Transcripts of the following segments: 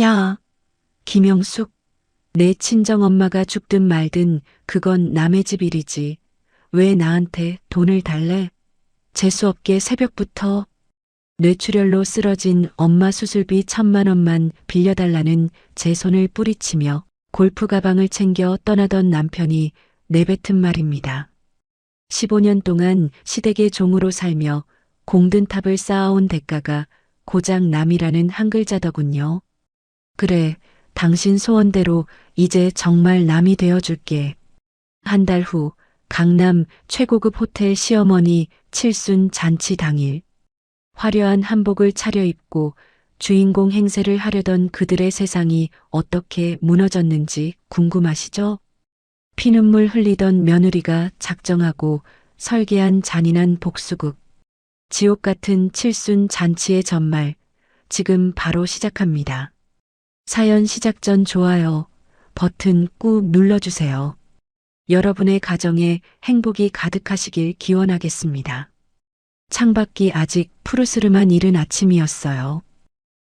야, 김영숙, 내 친정엄마가 죽든 말든 그건 남의 집 일이지. 왜 나한테 돈을 달래? 재수없게 새벽부터 뇌출혈로 쓰러진 엄마 수술비 1,000만 원만 빌려달라는 제 손을 뿌리치며 골프 가방을 챙겨 떠나던 남편이 내뱉은 말입니다. 15년 동안 시댁의 종으로 살며 공든탑을 쌓아온 대가가 고작 남이라는 한 글자더군요. 그래, 당신 소원대로 이제 정말 남이 되어줄게. 한 달 후 강남 최고급 호텔 시어머니 칠순 잔치 당일 화려한 한복을 차려입고 주인공 행세를 하려던 그들의 세상이 어떻게 무너졌는지 궁금하시죠? 피눈물 흘리던 며느리가 작정하고 설계한 잔인한 복수극. 지옥 같은 칠순 잔치의 전말, 지금 바로 시작합니다. 사연 시작 전 좋아요 버튼 꾹 눌러주세요. 여러분의 가정에 행복이 가득하시길 기원하겠습니다. 창밖이 아직 푸르스름한 이른 아침이었어요.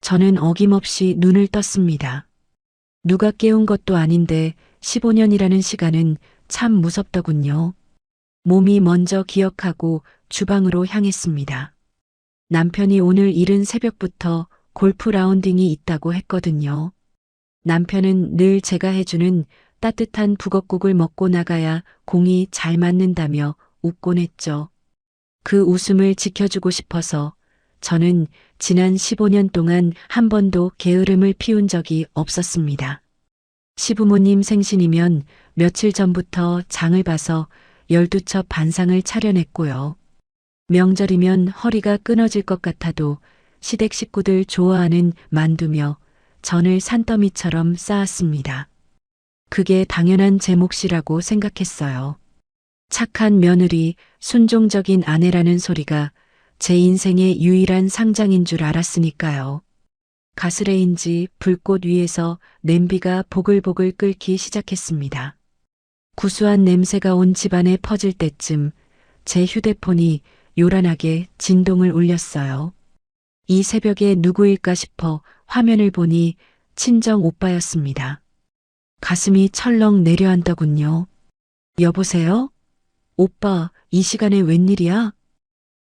저는 어김없이 눈을 떴습니다. 누가 깨운 것도 아닌데 15년이라는 시간은 참 무섭더군요. 몸이 먼저 기억하고 주방으로 향했습니다. 남편이 오늘 이른 새벽부터 골프 라운딩이 있다고 했거든요. 남편은 늘 제가 해주는 따뜻한 북엇국을 먹고 나가야 공이 잘 맞는다며 웃곤 했죠. 그 웃음을 지켜주고 싶어서 저는 지난 15년 동안 한 번도 게으름을 피운 적이 없었습니다. 시부모님 생신이면 며칠 전부터 장을 봐서 12첩 반상을 차려냈고요. 명절이면 허리가 끊어질 것 같아도 시댁 식구들 좋아하는 만두며 전을 산더미처럼 쌓았습니다. 그게 당연한 제 몫이라고 생각했어요. 착한 며느리, 순종적인 아내라는 소리가 제 인생의 유일한 상장인 줄 알았으니까요. 가스레인지 불꽃 위에서 냄비가 보글보글 끓기 시작했습니다. 구수한 냄새가 온 집안에 퍼질 때쯤 제 휴대폰이 요란하게 진동을 울렸어요. 이 새벽에 누구일까 싶어 화면을 보니 친정 오빠였습니다. 가슴이 철렁 내려앉더군요. 여보세요? 오빠, 이 시간에 웬일이야?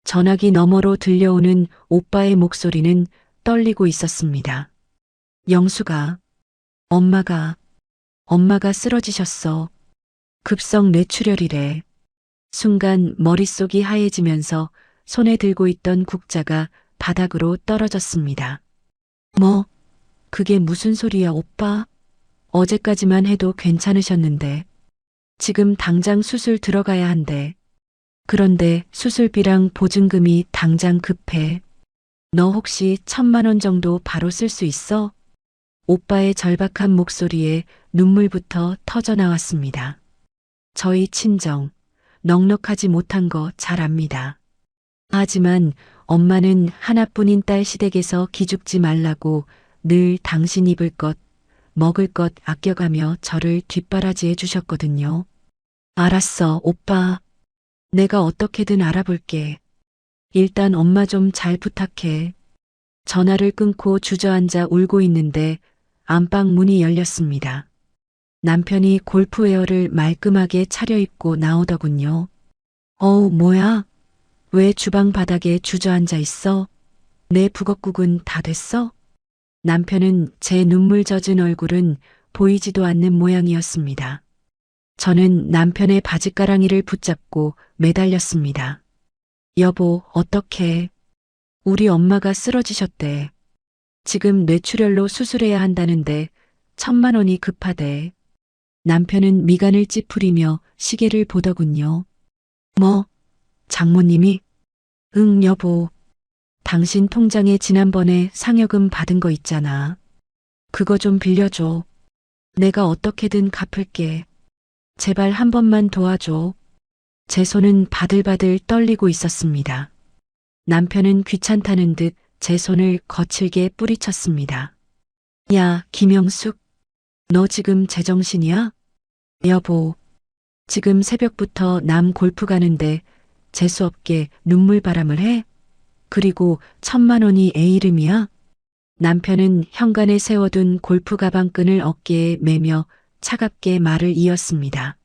전화기 너머로 들려오는 오빠의 목소리는 떨리고 있었습니다. 영수가, 엄마가 쓰러지셨어. 급성 뇌출혈이래. 순간 머릿속이 하얘지면서 손에 들고 있던 국자가 바닥으로 떨어졌습니다. 뭐, 그게 무슨 소리야, 오빠? 어제까지만 해도 괜찮으셨는데. 지금 당장 수술 들어가야 한대. 그런데 수술비랑 보증금이 당장 급해. 너 혹시 1,000만 원 정도 바로 쓸 수 있어? 오빠의 절박한 목소리에 눈물부터 터져 나왔습니다. 저희 친정, 넉넉하지 못한 거 잘 압니다. 하지만 엄마는 하나뿐인 딸 시댁에서 기죽지 말라고 늘 당신 입을 것, 먹을 것 아껴가며 저를 뒷바라지해 주셨거든요. 알았어, 오빠. 내가 어떻게든 알아볼게. 일단 엄마 좀 잘 부탁해. 전화를 끊고 주저앉아 울고 있는데 안방 문이 열렸습니다. 남편이 골프웨어를 말끔하게 차려입고 나오더군요. 어우, 뭐야? 왜 주방 바닥에 주저앉아 있어? 내 북엇국은 다 됐어? 남편은 제 눈물 젖은 얼굴은 보이지도 않는 모양이었습니다. 저는 남편의 바지가랑이를 붙잡고 매달렸습니다. 여보, 어떡해. 우리 엄마가 쓰러지셨대. 지금 뇌출혈로 수술해야 한다는데 1,000만 원이 급하대. 남편은 미간을 찌푸리며 시계를 보더군요. 뭐? 장모님이? 응, 여보. 당신 통장에 지난번에 상여금 받은 거 있잖아. 그거 좀 빌려줘. 내가 어떻게든 갚을게. 제발 한 번만 도와줘. 제 손은 바들바들 떨리고 있었습니다. 남편은 귀찮다는 듯 제 손을 거칠게 뿌리쳤습니다. 야, 김영숙. 너 지금 제정신이야? 여보. 지금 새벽부터 남 골프 가는데 재수없게 눈물바람을 해? 그리고 1,000만 원이 애 이름이야? 남편은 현관에 세워둔 골프 가방끈을 어깨에 매며 차갑게 말을 이었습니다.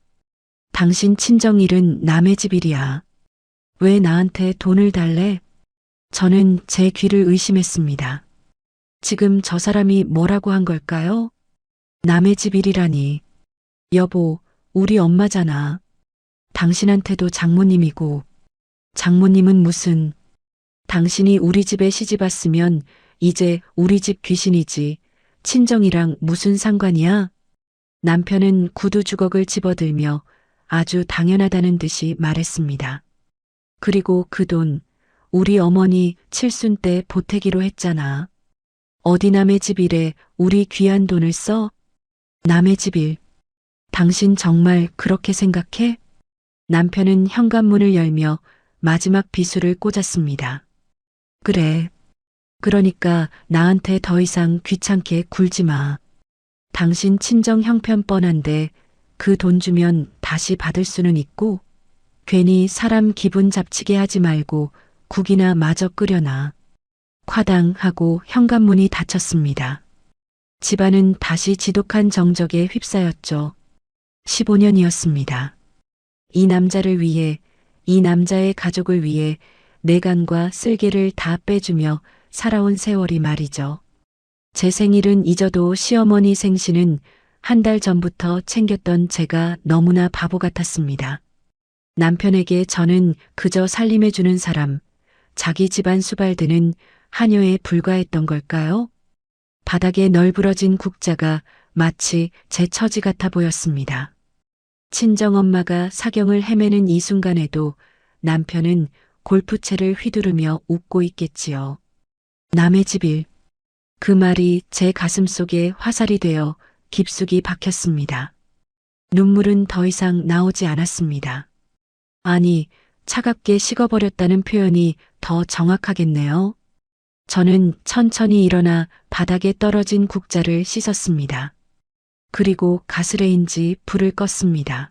당신 친정일은 남의 집 일이야. 왜 나한테 돈을 달래? 저는 제 귀를 의심했습니다. 지금 저 사람이 뭐라고 한 걸까요? 남의 집 일이라니. 여보, 우리 엄마잖아. 당신한테도 장모님이고. 장모님은 무슨. 당신이 우리 집에 시집 왔으면 이제 우리 집 귀신이지. 친정이랑 무슨 상관이야? 남편은 구두 주걱을 집어들며 아주 당연하다는 듯이 말했습니다. 그리고 그 돈, 우리 어머니 칠순 때 보태기로 했잖아. 어디 남의 집 일에 우리 귀한 돈을 써? 남의 집 일. 당신 정말 그렇게 생각해? 남편은 현관문을 열며 마지막 비수를 꽂았습니다. 그래. 그러니까 나한테 더 이상 귀찮게 굴지 마. 당신 친정 형편 뻔한데 그 돈 주면 다시 받을 수는 있고 괜히 사람 기분 잡치게 하지 말고 국이나 마저 끓여놔. 콰당 하고 현관문이 닫혔습니다. 집안은 다시 지독한 정적에 휩싸였죠. 15년이었습니다. 이 남자를 위해, 이 남자의 가족을 위해 내간과 쓸개를 다 빼주며 살아온 세월이 말이죠. 제 생일은 잊어도 시어머니 생신은 한 달 전부터 챙겼던 제가 너무나 바보 같았습니다. 남편에게 저는 그저 살림해주는 사람, 자기 집안 수발드는 하녀에 불과했던 걸까요? 바닥에 널브러진 국자가 마치 제 처지 같아 보였습니다. 친정엄마가 사경을 헤매는 이 순간에도 남편은 골프채를 휘두르며 웃고 있겠지요. 남의 집 일. 그 말이 제 가슴 속에 화살이 되어 깊숙이 박혔습니다. 눈물은 더 이상 나오지 않았습니다. 아니, 차갑게 식어버렸다는 표현이 더 정확하겠네요. 저는 천천히 일어나 바닥에 떨어진 국자를 씻었습니다. 그리고 가스레인지 불을 껐습니다.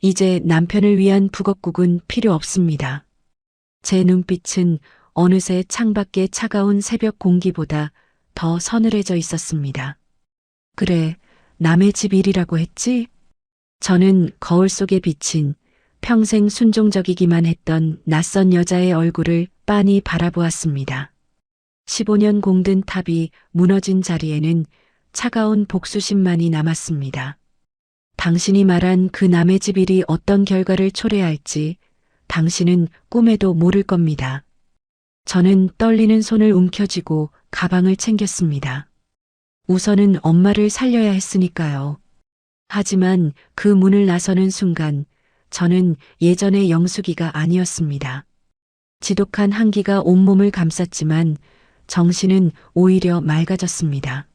이제 남편을 위한 북엇국은 필요 없습니다. 제 눈빛은 어느새 창밖의 차가운 새벽 공기보다 더 서늘해져 있었습니다. 그래, 남의 집 일이라고 했지? 저는 거울 속에 비친 평생 순종적이기만 했던 낯선 여자의 얼굴을 빤히 바라보았습니다. 15년 공든 탑이 무너진 자리에는 차가운 복수심만이 남았습니다. 당신이 말한 그 남의 집 일이 어떤 결과를 초래할지 당신은 꿈에도 모를 겁니다. 저는 떨리는 손을 움켜쥐고 가방을 챙겼습니다. 우선은 엄마를 살려야 했으니까요. 하지만 그 문을 나서는 순간 저는 예전의 영숙이가 아니었습니다. 지독한 한기가 온몸을 감쌌지만 정신은 오히려 맑아졌습니다.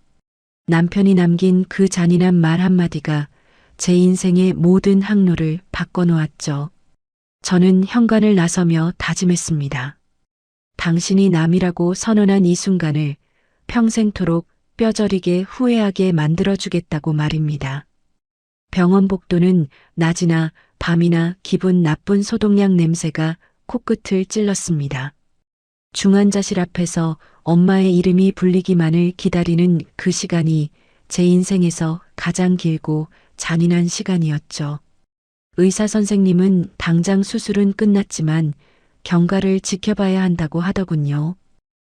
남편이 남긴 그 잔인한 말 한마디가 제 인생의 모든 항로를 바꿔놓았죠. 저는 현관을 나서며 다짐했습니다. 당신이 남이라고 선언한 이 순간을 평생토록 뼈저리게 후회하게 만들어주겠다고 말입니다. 병원 복도는 낮이나 밤이나 기분 나쁜 소독약 냄새가 코끝을 찔렀습니다. 중환자실 앞에서 엄마의 이름이 불리기만을 기다리는 그 시간이 제 인생에서 가장 길고 잔인한 시간이었죠. 의사 선생님은 당장 수술은 끝났지만 경과를 지켜봐야 한다고 하더군요.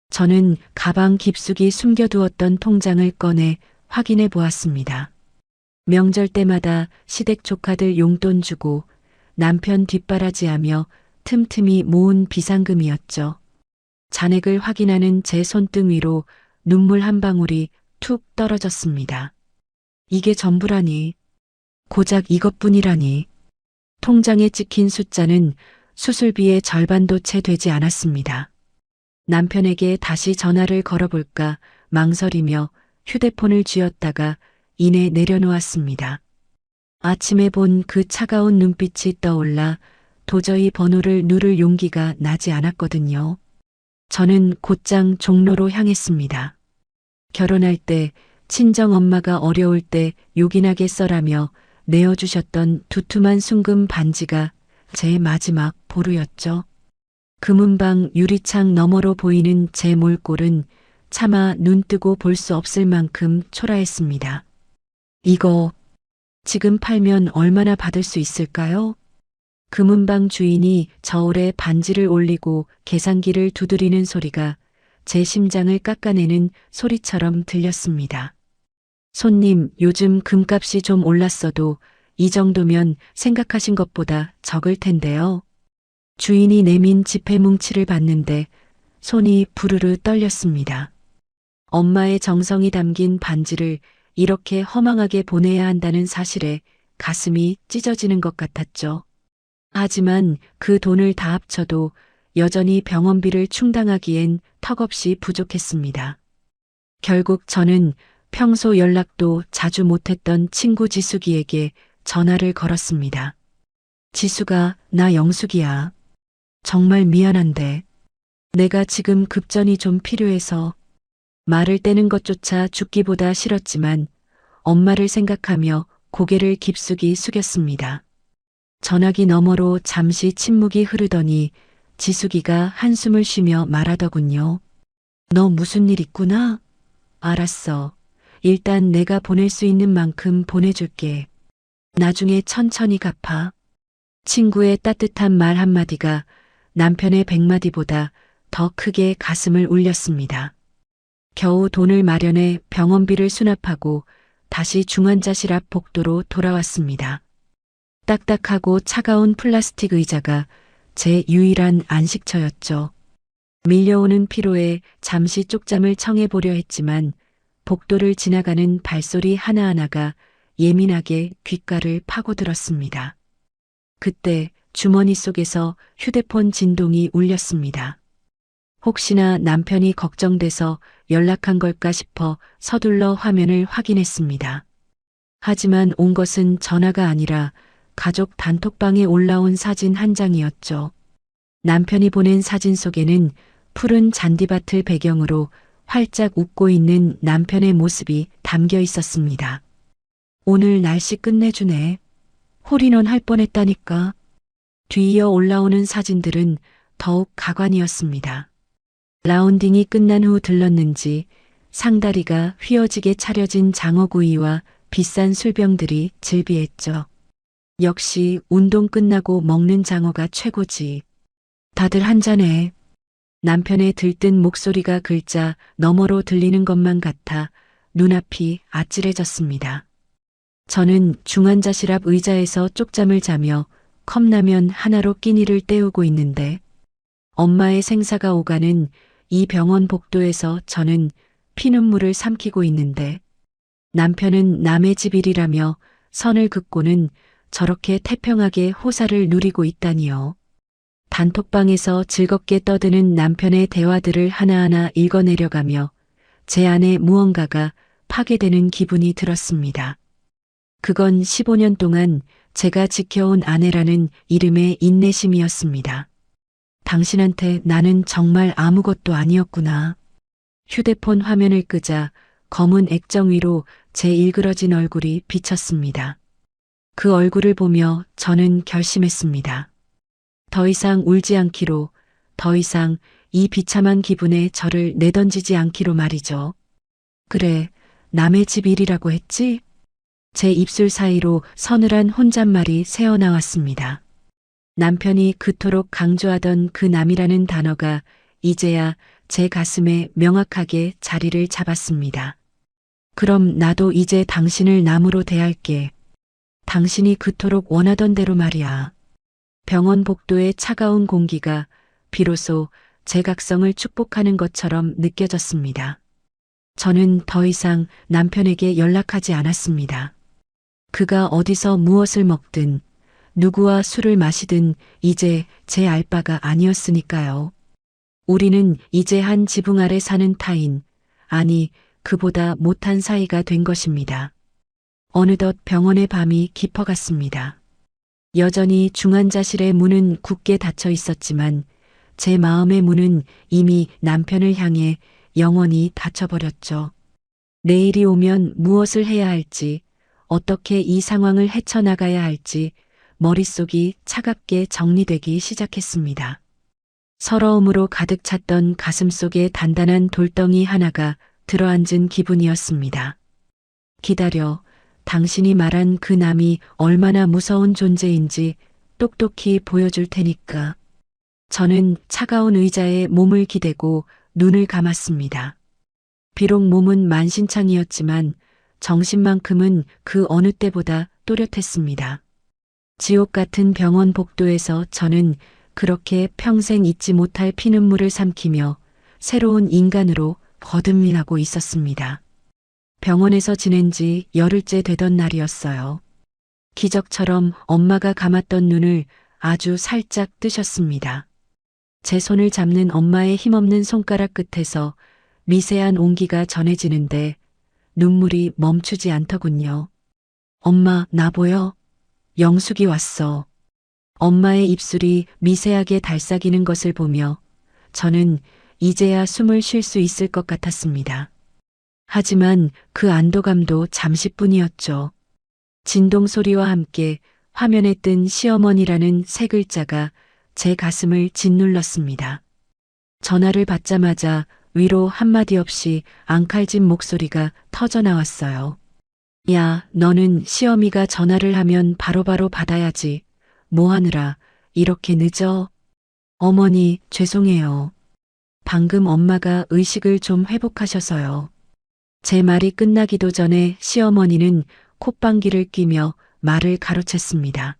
저는 가방 깊숙이 숨겨두었던 통장을 꺼내 확인해 보았습니다. 명절 때마다 시댁 조카들 용돈 주고 남편 뒷바라지하며 틈틈이 모은 비상금이었죠. 잔액을 확인하는 제 손등 위로 눈물 한 방울이 툭 떨어졌습니다. 이게 전부라니. 고작 이것뿐이라니. 통장에 찍힌 숫자는 수술비의 절반도 채 되지 않았습니다. 남편에게 다시 전화를 걸어볼까 망설이며 휴대폰을 쥐었다가 이내 내려놓았습니다. 아침에 본 그 차가운 눈빛이 떠올라 도저히 번호를 누를 용기가 나지 않았거든요. 저는 곧장 종로로 향했습니다. 결혼할 때 친정엄마가 어려울 때 요긴하게 써라며 내어주셨던 두툼한 순금 반지가 제 마지막 보루였죠. 금은방 유리창 너머로 보이는 제 몰골은 차마 눈 뜨고 볼 수 없을 만큼 초라했습니다. 이거 지금 팔면 얼마나 받을 수 있을까요? 금은방 주인이 저울에 반지를 올리고 계산기를 두드리는 소리가 제 심장을 깎아내는 소리처럼 들렸습니다. 손님, 요즘 금값이 좀 올랐어도 이 정도면 생각하신 것보다 적을 텐데요. 주인이 내민 지폐 뭉치를 봤는데 손이 부르르 떨렸습니다. 엄마의 정성이 담긴 반지를 이렇게 허망하게 보내야 한다는 사실에 가슴이 찢어지는 것 같았죠. 하지만 그 돈을 다 합쳐도 여전히 병원비를 충당하기엔 턱없이 부족했습니다. 결국 저는 평소 연락도 자주 못했던 친구 지숙이에게 전화를 걸었습니다. 지숙아, 나 영숙이야. 정말 미안한데 내가 지금 급전이 좀 필요해서. 말을 떼는 것조차 죽기보다 싫었지만 엄마를 생각하며 고개를 깊숙이 숙였습니다. 전화기 너머로 잠시 침묵이 흐르더니 지숙이가 한숨을 쉬며 말하더군요. 너 무슨 일 있구나? 알았어. 일단 내가 보낼 수 있는 만큼 보내줄게. 나중에 천천히 갚아. 친구의 따뜻한 말 한마디가 남편의 100마디보다 더 크게 가슴을 울렸습니다. 겨우 돈을 마련해 병원비를 수납하고 다시 중환자실 앞 복도로 돌아왔습니다. 딱딱하고 차가운 플라스틱 의자가 제 유일한 안식처였죠. 밀려오는 피로에 잠시 쪽잠을 청해보려 했지만 복도를 지나가는 발소리 하나하나가 예민하게 귓가를 파고들었습니다. 그때 주머니 속에서 휴대폰 진동이 울렸습니다. 혹시나 남편이 걱정돼서 연락한 걸까 싶어 서둘러 화면을 확인했습니다. 하지만 온 것은 전화가 아니라 가족 단톡방에 올라온 사진 한 장이었죠. 남편이 보낸 사진 속에는 푸른 잔디밭을 배경으로 활짝 웃고 있는 남편의 모습이 담겨 있었습니다. 오늘 날씨 끝내주네. 홀인원 할 뻔했다니까. 뒤이어 올라오는 사진들은 더욱 가관이었습니다. 라운딩이 끝난 후 들렀는지 상다리가 휘어지게 차려진 장어구이와 비싼 술병들이 즐비했죠. 역시 운동 끝나고 먹는 장어가 최고지. 다들 한잔해. 남편의 들뜬 목소리가 글자 너머로 들리는 것만 같아 눈앞이 아찔해졌습니다. 저는 중환자실 앞 의자에서 쪽잠을 자며 컵라면 하나로 끼니를 때우고 있는데 엄마의 생사가 오가는 이 병원 복도에서 저는 피눈물을 삼키고 있는데 남편은 남의 집 일이라며 선을 긋고는 저렇게 태평하게 호사를 누리고 있다니요. 단톡방에서 즐겁게 떠드는 남편의 대화들을 하나하나 읽어내려가며 제 안에 무언가가 파괴되는 기분이 들었습니다. 그건 15년 동안 제가 지켜온 아내라는 이름의 인내심이었습니다. 당신한테 나는 정말 아무것도 아니었구나. 휴대폰 화면을 끄자 검은 액정 위로 제 일그러진 얼굴이 비쳤습니다. 그 얼굴을 보며 저는 결심했습니다. 더 이상 울지 않기로, 더 이상 이 비참한 기분에 저를 내던지지 않기로 말이죠. 그래, 남의 집 일이라고 했지? 제 입술 사이로 서늘한 혼잣말이 새어나왔습니다. 남편이 그토록 강조하던 그 남이라는 단어가 이제야 제 가슴에 명확하게 자리를 잡았습니다. 그럼 나도 이제 당신을 남으로 대할게. 당신이 그토록 원하던 대로 말이야. 병원 복도의 차가운 공기가 비로소 제 각성을 축복하는 것처럼 느껴졌습니다. 저는 더 이상 남편에게 연락하지 않았습니다. 그가 어디서 무엇을 먹든 누구와 술을 마시든 이제 제 알바가 아니었으니까요. 우리는 이제 한 지붕 아래 사는 타인, 아니 그보다 못한 사이가 된 것입니다. 어느덧 병원의 밤이 깊어갔습니다. 여전히 중환자실의 문은 굳게 닫혀 있었지만 제 마음의 문은 이미 남편을 향해 영원히 닫혀버렸죠. 내일이 오면 무엇을 해야 할지, 어떻게 이 상황을 헤쳐나가야 할지 머릿속이 차갑게 정리되기 시작했습니다. 서러움으로 가득 찼던 가슴속에 단단한 돌덩이 하나가 들어앉은 기분이었습니다. 기다려. 당신이 말한 그 남이 얼마나 무서운 존재인지 똑똑히 보여줄 테니까. 저는 차가운 의자에 몸을 기대고 눈을 감았습니다. 비록 몸은 만신창이었지만 정신만큼은 그 어느 때보다 또렷했습니다. 지옥 같은 병원 복도에서 저는 그렇게 평생 잊지 못할 피눈물을 삼키며 새로운 인간으로 거듭나고 있었습니다. 병원에서 지낸 지 열흘째 되던 날이었어요. 기적처럼 엄마가 감았던 눈을 아주 살짝 뜨셨습니다. 제 손을 잡는 엄마의 힘없는 손가락 끝에서 미세한 온기가 전해지는데 눈물이 멈추지 않더군요. 엄마, 나 보여? 영숙이 왔어. 엄마의 입술이 미세하게 달싹이는 것을 보며 저는 이제야 숨을 쉴 수 있을 것 같았습니다. 하지만 그 안도감도 잠시뿐이었죠. 진동 소리와 함께 화면에 뜬 시어머니라는 세 글자가 제 가슴을 짓눌렀습니다. 전화를 받자마자 위로 한마디 없이 앙칼진 목소리가 터져 나왔어요. 야, 너는 시어미가 전화를 하면 바로바로 받아야지. 뭐 하느라 이렇게 늦어? 어머니, 죄송해요. 방금 엄마가 의식을 좀 회복하셔서요. 제 말이 끝나기도 전에 시어머니는 콧방귀를 뀌며 말을 가로챘습니다.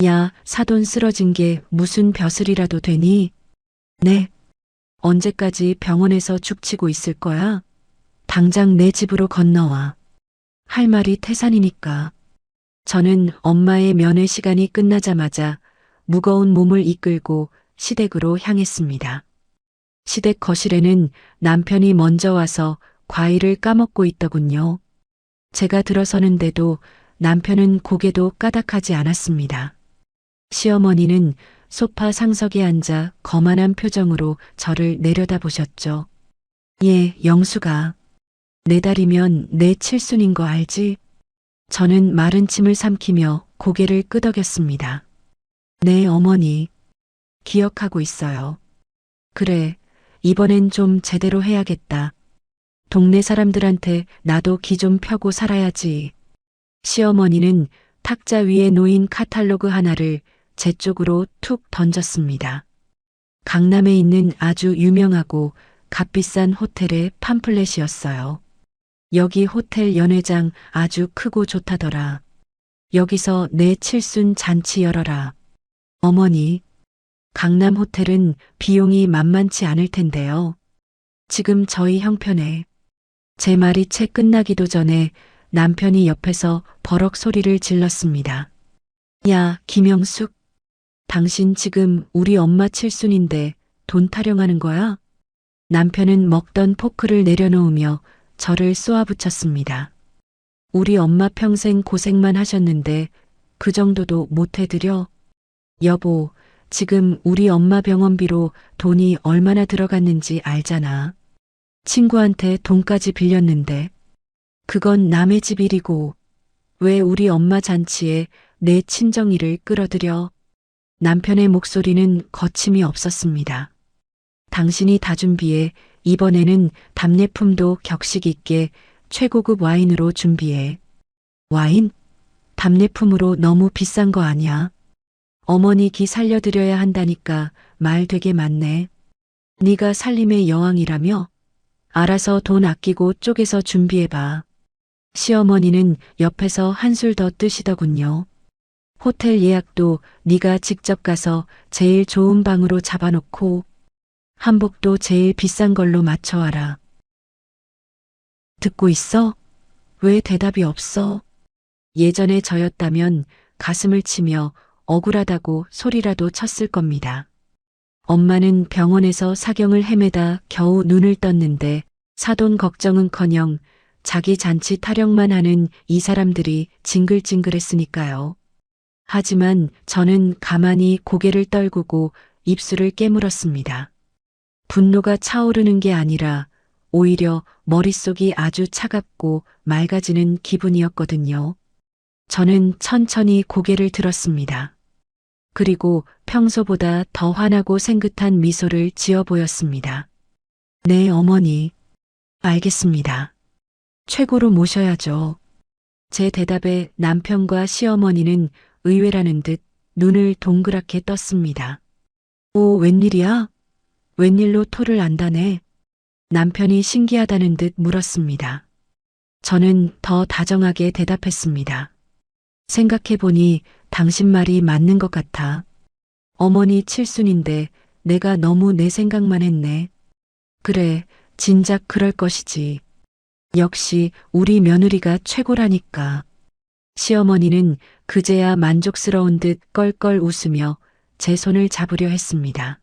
야, 사돈 쓰러진 게 무슨 벼슬이라도 되니? 네. 언제까지 병원에서 죽치고 있을 거야? 당장 내 집으로 건너와. 할 말이 태산이니까. 저는 엄마의 면회 시간이 끝나자마자 무거운 몸을 이끌고 시댁으로 향했습니다. 시댁 거실에는 남편이 먼저 와서 과일을 까먹고 있더군요. 제가 들어서는데도 남편은 고개도 까닥하지 않았습니다. 시어머니는 소파 상석에 앉아 거만한 표정으로 저를 내려다보셨죠. 예, 영수가. 내 달이면 내 칠순인 거 알지? 저는 마른 침을 삼키며 고개를 끄덕였습니다. 네, 어머니. 기억하고 있어요. 그래, 이번엔 좀 제대로 해야겠다. 동네 사람들한테 나도 기 좀 펴고 살아야지. 시어머니는 탁자 위에 놓인 카탈로그 하나를 제 쪽으로 툭 던졌습니다. 강남에 있는 아주 유명하고 값비싼 호텔의 팜플렛이었어요. 여기 호텔 연회장 아주 크고 좋다더라. 여기서 내 칠순 잔치 열어라. 어머니, 강남 호텔은 비용이 만만치 않을 텐데요. 지금 저희 형편에. 제 말이 채 끝나기도 전에 남편이 옆에서 버럭 소리를 질렀습니다. 야, 김영숙. 당신 지금 우리 엄마 칠순인데 돈 타령하는 거야? 남편은 먹던 포크를 내려놓으며 저를 쏘아붙였습니다. 우리 엄마 평생 고생만 하셨는데 그 정도도 못 해드려? 여보, 지금 우리 엄마 병원비로 돈이 얼마나 들어갔는지 알잖아. 친구한테 돈까지 빌렸는데. 그건 남의 집 일이고 왜 우리 엄마 잔치에 내 친정이를 끌어들여? 남편의 목소리는 거침이 없었습니다. 당신이 다 준비해. 이번에는 답례품도 격식 있게 최고급 와인으로 준비해. 와인? 답례품으로 너무 비싼 거 아니야? 어머니 기 살려드려야 한다니까 말 되게 많네. 네가 살림의 여왕이라며? 알아서 돈 아끼고 쪼개서 준비해봐. 시어머니는 옆에서 한술 더 뜨시더군요. 호텔 예약도 네가 직접 가서 제일 좋은 방으로 잡아놓고 한복도 제일 비싼 걸로 맞춰와라. 듣고 있어? 왜 대답이 없어? 예전에 저였다면 가슴을 치며 억울하다고 소리라도 쳤을 겁니다. 엄마는 병원에서 사경을 헤매다 겨우 눈을 떴는데 사돈 걱정은커녕 자기 잔치 타령만 하는 이 사람들이 징글징글했으니까요. 하지만 저는 가만히 고개를 떨구고 입술을 깨물었습니다. 분노가 차오르는 게 아니라 오히려 머릿속이 아주 차갑고 맑아지는 기분이었거든요. 저는 천천히 고개를 들었습니다. 그리고 평소보다 더 환하고 생긋한 미소를 지어 보였습니다. 네, 어머니. 알겠습니다. 최고로 모셔야죠. 제 대답에 남편과 시어머니는 의외라는 듯 눈을 동그랗게 떴습니다. 오, 웬일이야? 웬일로 토를 안다네. 남편이 신기하다는 듯 물었습니다. 저는 더 다정하게 대답했습니다. 생각해보니 당신 말이 맞는 것 같아. 어머니 칠순인데 내가 너무 내 생각만 했네. 그래, 진작 그럴 것이지. 역시 우리 며느리가 최고라니까. 시어머니는 그제야 만족스러운 듯 껄껄 웃으며 제 손을 잡으려 했습니다.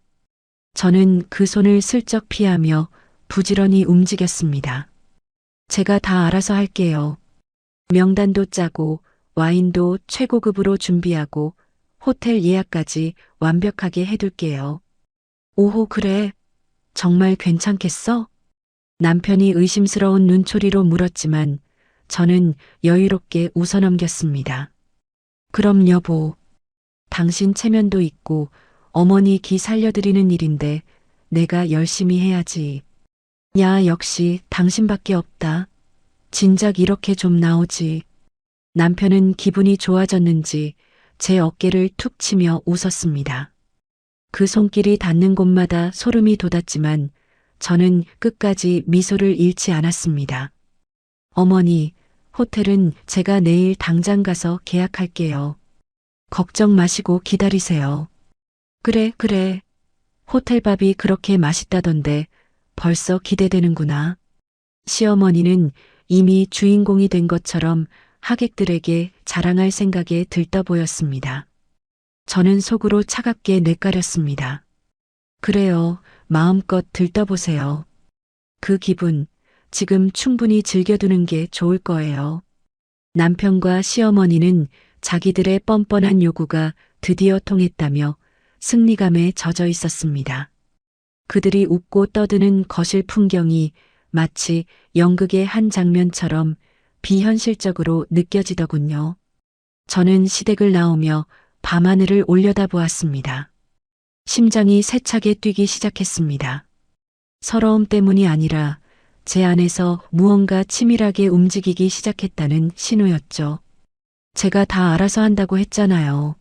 저는 그 손을 슬쩍 피하며 부지런히 움직였습니다. 제가 다 알아서 할게요. 명단도 짜고 와인도 최고급으로 준비하고 호텔 예약까지 완벽하게 해둘게요. 오호, 그래. 정말 괜찮겠어? 남편이 의심스러운 눈초리로 물었지만 저는 여유롭게 웃어넘겼습니다. 그럼 여보, 당신 체면도 있고 어머니 기 살려드리는 일인데 내가 열심히 해야지. 야, 역시 당신밖에 없다. 진작 이렇게 좀 나오지. 남편은 기분이 좋아졌는지 제 어깨를 툭 치며 웃었습니다. 그 손길이 닿는 곳마다 소름이 돋았지만 저는 끝까지 미소를 잃지 않았습니다. 어머니, 호텔은 제가 내일 당장 가서 계약할게요. 걱정 마시고 기다리세요. 그래, 그래. 호텔밥이 그렇게 맛있다던데 벌써 기대되는구나. 시어머니는 이미 주인공이 된 것처럼 하객들에게 자랑할 생각에 들떠 보였습니다. 저는 속으로 차갑게 뇌까렸습니다. 그래요, 마음껏 들떠보세요. 그 기분, 지금 충분히 즐겨두는 게 좋을 거예요. 남편과 시어머니는 자기들의 뻔뻔한 요구가 드디어 통했다며 승리감에 젖어 있었습니다. 그들이 웃고 떠드는 거실 풍경이 마치 연극의 한 장면처럼 비현실적으로 느껴지더군요. 저는 시댁을 나오며 밤하늘을 올려다보았습니다. 심장이 세차게 뛰기 시작했습니다. 서러움 때문이 아니라 제 안에서 무언가 치밀하게 움직이기 시작했다는 신호였죠. 제가 다 알아서 한다고 했잖아요.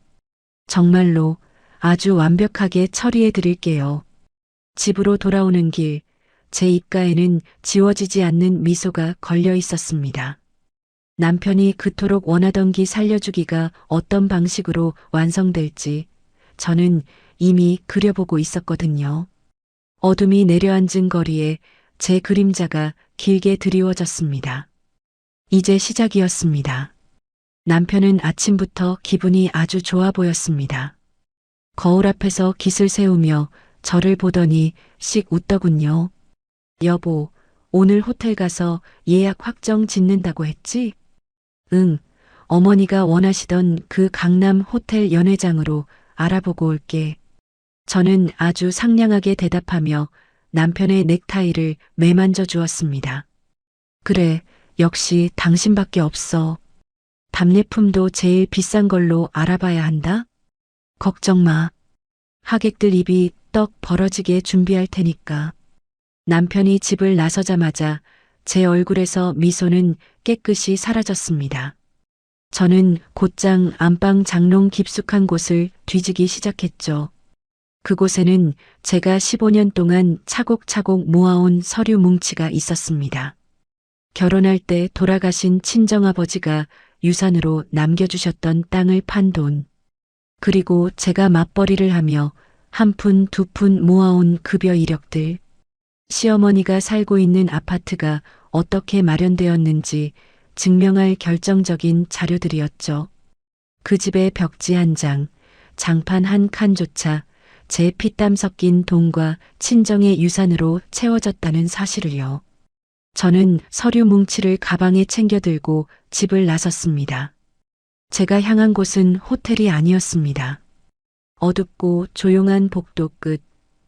정말로 아주 완벽하게 처리해 드릴게요. 집으로 돌아오는 길, 제 입가에는 지워지지 않는 미소가 걸려 있었습니다. 남편이 그토록 원하던 기 살려주기가 어떤 방식으로 완성될지 저는 이미 그려보고 있었거든요. 어둠이 내려앉은 거리에 제 그림자가 길게 드리워졌습니다. 이제 시작이었습니다. 남편은 아침부터 기분이 아주 좋아 보였습니다. 거울 앞에서 깃을 세우며 저를 보더니 씩 웃더군요. 여보, 오늘 호텔 가서 예약 확정 짓는다고 했지? 응, 어머니가 원하시던 그 강남 호텔 연회장으로 알아보고 올게. 저는 아주 상냥하게 대답하며 남편의 넥타이를 매만져 주었습니다. 그래, 역시 당신밖에 없어. 답례품도 제일 비싼 걸로 알아봐야 한다? 걱정 마. 하객들 입이 떡 벌어지게 준비할 테니까. 남편이 집을 나서자마자 제 얼굴에서 미소는 깨끗이 사라졌습니다. 저는 곧장 안방 장롱 깊숙한 곳을 뒤지기 시작했죠. 그곳에는 제가 15년 동안 차곡차곡 모아온 서류 뭉치가 있었습니다. 결혼할 때 돌아가신 친정아버지가 유산으로 남겨주셨던 땅을 판 돈, 그리고 제가 맞벌이를 하며 한 푼, 두 푼 모아온 급여 이력들, 시어머니가 살고 있는 아파트가 어떻게 마련되었는지 증명할 결정적인 자료들이었죠. 그 집의 벽지 한 장, 장판 한 칸조차 제 피땀 섞인 돈과 친정의 유산으로 채워졌다는 사실을요. 저는 서류 뭉치를 가방에 챙겨 들고 집을 나섰습니다. 제가 향한 곳은 호텔이 아니었습니다. 어둡고 조용한 복도 끝,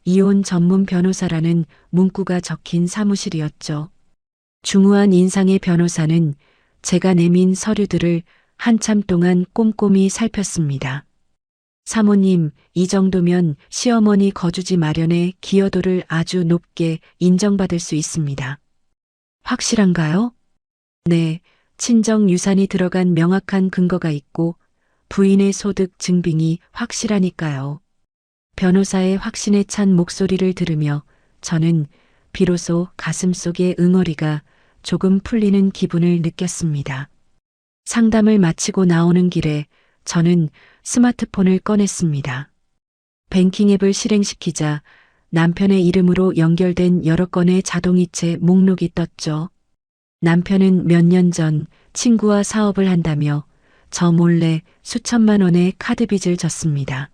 이혼 전문 변호사라는 문구가 적힌 사무실이었죠. 중후한 인상의 변호사는 제가 내민 서류들을 한참 동안 꼼꼼히 살폈습니다. 사모님, 이 정도면 시어머니 거주지 마련의 기여도를 아주 높게 인정받을 수 있습니다. 확실한가요? 네, 친정 유산이 들어간 명확한 근거가 있고 부인의 소득 증빙이 확실하니까요. 변호사의 확신에 찬 목소리를 들으며 저는 비로소 가슴속의 응어리가 조금 풀리는 기분을 느꼈습니다. 상담을 마치고 나오는 길에 저는 스마트폰을 꺼냈습니다. 뱅킹 앱을 실행시키자 남편의 이름으로 연결된 여러 건의 자동이체 목록이 떴죠. 남편은 몇 년 전 친구와 사업을 한다며 저 몰래 수천만 원의 카드빚을 졌습니다.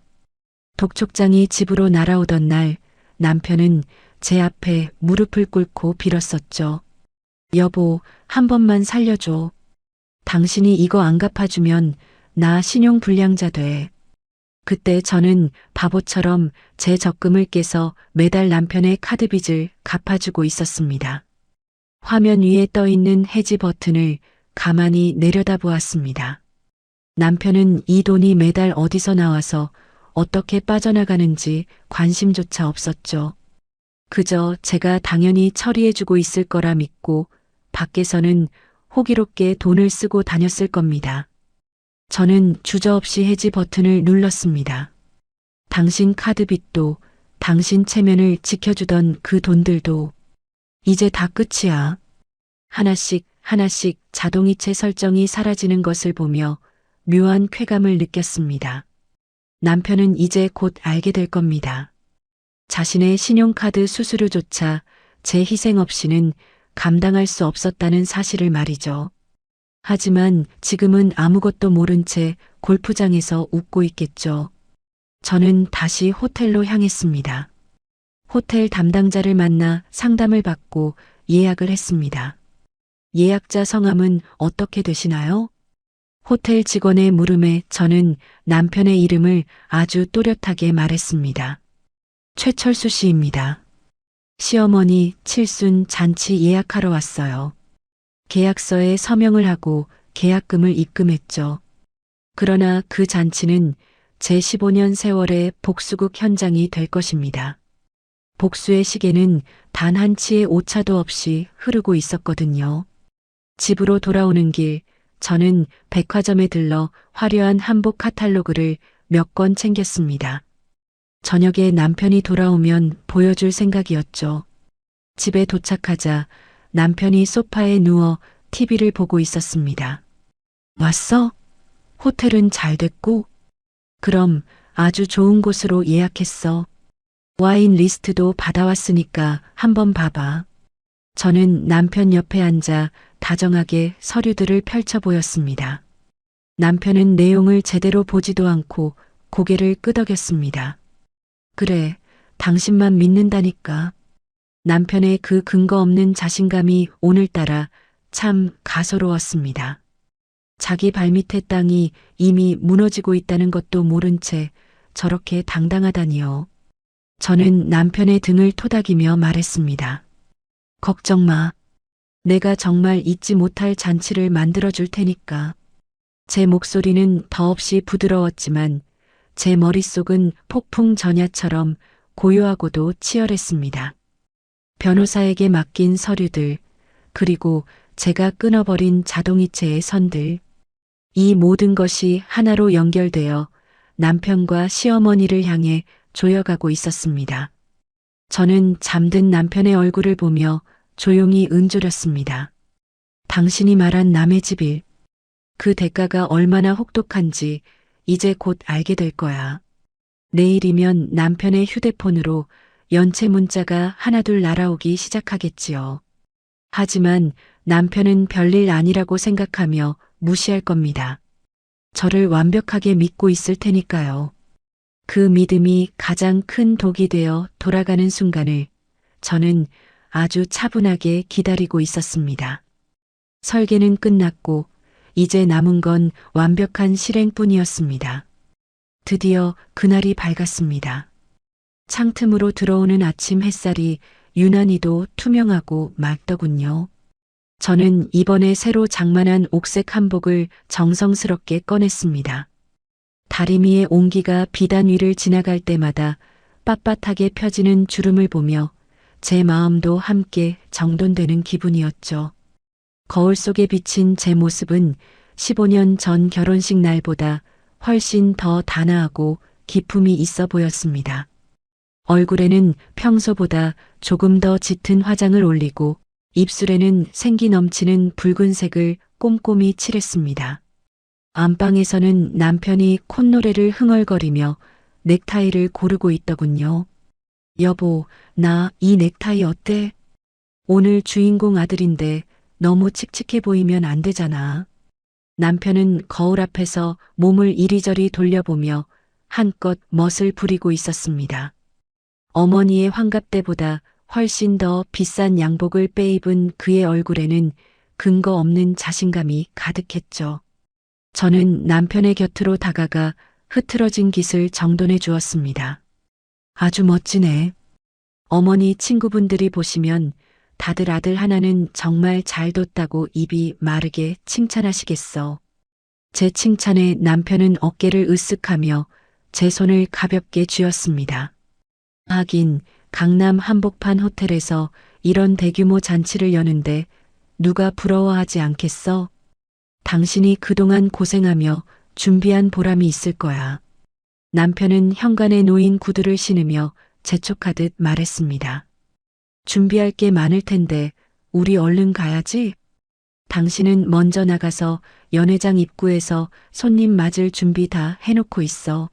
독촉장이 집으로 날아오던 날 남편은 제 앞에 무릎을 꿇고 빌었었죠. 여보, 한 번만 살려줘. 당신이 이거 안 갚아주면 나 신용불량자 돼. 그때 저는 바보처럼 제 적금을 깨서 매달 남편의 카드빚을 갚아주고 있었습니다. 화면 위에 떠 있는 해지 버튼을 가만히 내려다보았습니다. 남편은 이 돈이 매달 어디서 나와서 어떻게 빠져나가는지 관심조차 없었죠. 그저 제가 당연히 처리해주고 있을 거라 믿고 밖에서는 호기롭게 돈을 쓰고 다녔을 겁니다. 저는 주저없이 해지 버튼을 눌렀습니다. 당신 카드빚도 당신 체면을 지켜주던 그 돈들도 이제 다 끝이야. 하나씩 하나씩 자동이체 설정이 사라지는 것을 보며 묘한 쾌감을 느꼈습니다. 남편은 이제 곧 알게 될 겁니다. 자신의 신용카드 수수료조차 제 희생 없이는 감당할 수 없었다는 사실을 말이죠. 하지만 지금은 아무것도 모른 채 골프장에서 웃고 있겠죠. 저는 다시 호텔로 향했습니다. 호텔 담당자를 만나 상담을 받고 예약을 했습니다. 예약자 성함은 어떻게 되시나요? 호텔 직원의 물음에 저는 남편의 이름을 아주 또렷하게 말했습니다. 최철수 씨입니다. 시어머니 칠순 잔치 예약하러 왔어요. 계약서에 서명을 하고 계약금을 입금했죠. 그러나 그 잔치는 제 15년 세월의 복수극 현장이 될 것입니다. 복수의 시계는 단 한치의 오차도 없이 흐르고 있었거든요. 집으로 돌아오는 길, 저는 백화점에 들러 화려한 한복 카탈로그를 몇 권 챙겼습니다. 저녁에 남편이 돌아오면 보여줄 생각이었죠. 집에 도착하자 남편이 소파에 누워 TV를 보고 있었습니다. 왔어? 호텔은 잘 됐고? 그럼 아주 좋은 곳으로 예약했어. 와인 리스트도 받아왔으니까 한번 봐봐. 저는 남편 옆에 앉아 다정하게 서류들을 펼쳐 보였습니다. 남편은 내용을 제대로 보지도 않고 고개를 끄덕였습니다. 그래, 당신만 믿는다니까. 남편의 그 근거 없는 자신감이 오늘따라 참 가소로웠습니다. 자기 발밑의 땅이 이미 무너지고 있다는 것도 모른 채 저렇게 당당하다니요. 저는 남편의 등을 토닥이며 말했습니다. 걱정 마. 내가 정말 잊지 못할 잔치를 만들어줄 테니까. 제 목소리는 더없이 부드러웠지만 제 머릿속은 폭풍 전야처럼 고요하고도 치열했습니다. 변호사에게 맡긴 서류들, 그리고 제가 끊어버린 자동이체의 선들. 이 모든 것이 하나로 연결되어 남편과 시어머니를 향해 조여가고 있었습니다. 저는 잠든 남편의 얼굴을 보며 조용히 은조렸습니다. 당신이 말한 남의 집일, 그 대가가 얼마나 혹독한지 이제 곧 알게 될 거야. 내일이면 남편의 휴대폰으로 연체 문자가 하나둘 날아오기 시작하겠지요. 하지만 남편은 별일 아니라고 생각하며 무시할 겁니다. 저를 완벽하게 믿고 있을 테니까요. 그 믿음이 가장 큰 독이 되어 돌아가는 순간을 저는 아주 차분하게 기다리고 있었습니다. 설계는 끝났고 이제 남은 건 완벽한 실행뿐이었습니다. 드디어 그날이 밝았습니다. 창틈으로 들어오는 아침 햇살이 유난히도 투명하고 맑더군요. 저는 이번에 새로 장만한 옥색 한복을 정성스럽게 꺼냈습니다. 다리미의 온기가 비단 위를 지나갈 때마다 빳빳하게 펴지는 주름을 보며 제 마음도 함께 정돈되는 기분이었죠. 거울 속에 비친 제 모습은 15년 전 결혼식 날보다 훨씬 더 단아하고 기품이 있어 보였습니다. 얼굴에는 평소보다 조금 더 짙은 화장을 올리고 입술에는 생기 넘치는 붉은색을 꼼꼼히 칠했습니다. 안방에서는 남편이 콧노래를 흥얼거리며 넥타이를 고르고 있더군요. 여보, 나 이 넥타이 어때? 오늘 주인공 아들인데 너무 칙칙해 보이면 안 되잖아. 남편은 거울 앞에서 몸을 이리저리 돌려보며 한껏 멋을 부리고 있었습니다. 어머니의 환갑 때보다 훨씬 더 비싼 양복을 빼입은 그의 얼굴에는 근거 없는 자신감이 가득했죠. 저는 남편의 곁으로 다가가 흐트러진 깃을 정돈해 주었습니다. 아주 멋지네. 어머니 친구분들이 보시면 다들 아들 하나는 정말 잘 뒀다고 입이 마르게 칭찬하시겠어. 제 칭찬에 남편은 어깨를 으쓱하며 제 손을 가볍게 쥐었습니다. 하긴 강남 한복판 호텔에서 이런 대규모 잔치를 여는데 누가 부러워하지 않겠어? 당신이 그동안 고생하며 준비한 보람이 있을 거야. 남편은 현관에 놓인 구두를 신으며 재촉하듯 말했습니다. 준비할 게 많을 텐데 우리 얼른 가야지. 당신은 먼저 나가서 연회장 입구에서 손님 맞을 준비 다 해놓고 있어.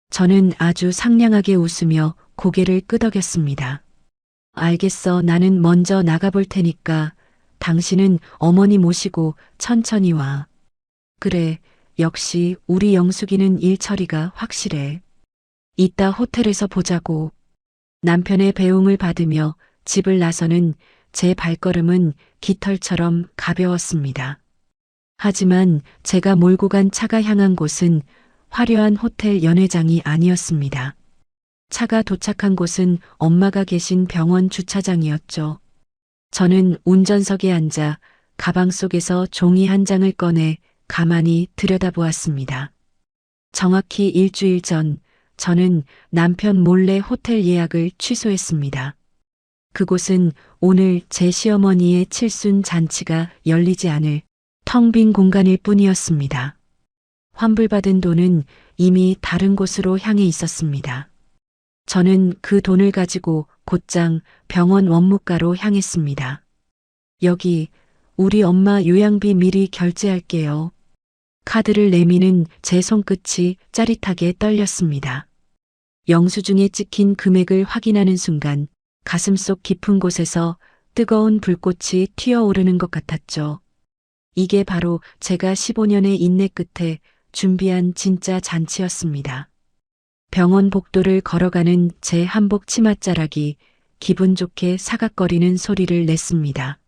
저는 아주 상냥하게 웃으며 고개를 끄덕였습니다. 알겠어. 나는 먼저 나가볼 테니까 당신은 어머니 모시고 천천히 와. 그래, 역시 우리 영숙이는 일처리가 확실해. 이따 호텔에서 보자고. 남편의 배웅을 받으며 집을 나서는 제 발걸음은 깃털처럼 가벼웠습니다. 하지만 제가 몰고 간 차가 향한 곳은 화려한 호텔 연회장이 아니었습니다. 차가 도착한 곳은 엄마가 계신 병원 주차장이었죠. 저는 운전석에 앉아 가방 속에서 종이 한 장을 꺼내 가만히 들여다보았습니다. 정확히 일주일 전 저는 남편 몰래 호텔 예약을 취소했습니다. 그곳은 오늘 제 시어머니의 칠순 잔치가 열리지 않을 텅 빈 공간일 뿐이었습니다. 환불받은 돈은 이미 다른 곳으로 향해 있었습니다. 저는 그 돈을 가지고 곧장 병원 원무과로 향했습니다. 여기 우리 엄마 요양비 미리 결제할게요. 카드를 내미는 제 손끝이 짜릿하게 떨렸습니다. 영수증에 찍힌 금액을 확인하는 순간 가슴속 깊은 곳에서 뜨거운 불꽃이 튀어오르는 것 같았죠. 이게 바로 제가 15년의 인내 끝에 준비한 진짜 잔치였습니다. 병원 복도를 걸어가는 제 한복 치맛자락이 기분 좋게 사각거리는 소리를 냈습니다.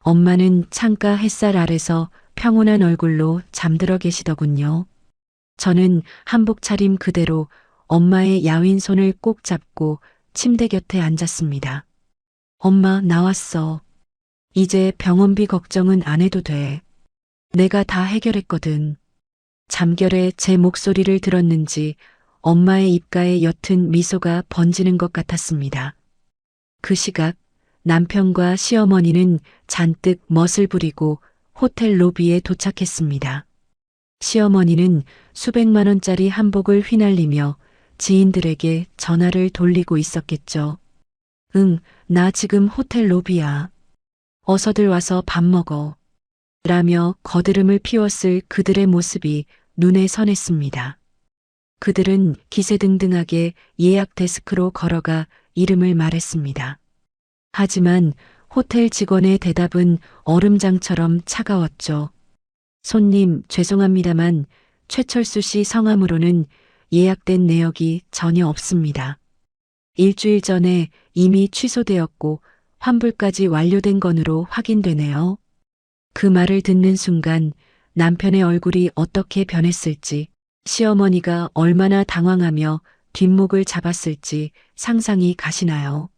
엄마는 창가 햇살 아래서 평온한 얼굴로 잠들어 계시더군요. 저는 한복 차림 그대로 엄마의 야윈 손을 꼭 잡고 침대 곁에 앉았습니다. 엄마, 나왔어. 이제 병원비 걱정은 안 해도 돼. 내가 다 해결했거든. 잠결에 제 목소리를 들었는지 엄마의 입가에 옅은 미소가 번지는 것 같았습니다. 그 시각 남편과 시어머니는 잔뜩 멋을 부리고 호텔 로비에 도착했습니다. 시어머니는 수백만 원짜리 한복을 휘날리며 지인들에게 전화를 돌리고 있었겠죠. 응, 나 지금 호텔 로비야. 어서들 와서 밥 먹어. 라며 거드름을 피웠을 그들의 모습이 눈에 선했습니다. 그들은 기세등등하게 예약 데스크로 걸어가 이름을 말했습니다. 하지만 호텔 직원의 대답은 얼음장처럼 차가웠죠. 손님, 죄송합니다만 최철수 씨 성함으로는 예약된 내역이 전혀 없습니다. 일주일 전에 이미 취소되었고 환불까지 완료된 건으로 확인되네요. 그 말을 듣는 순간 남편의 얼굴이 어떻게 변했을지, 시어머니가 얼마나 당황하며 뒷목을 잡았을지 상상이 가시나요?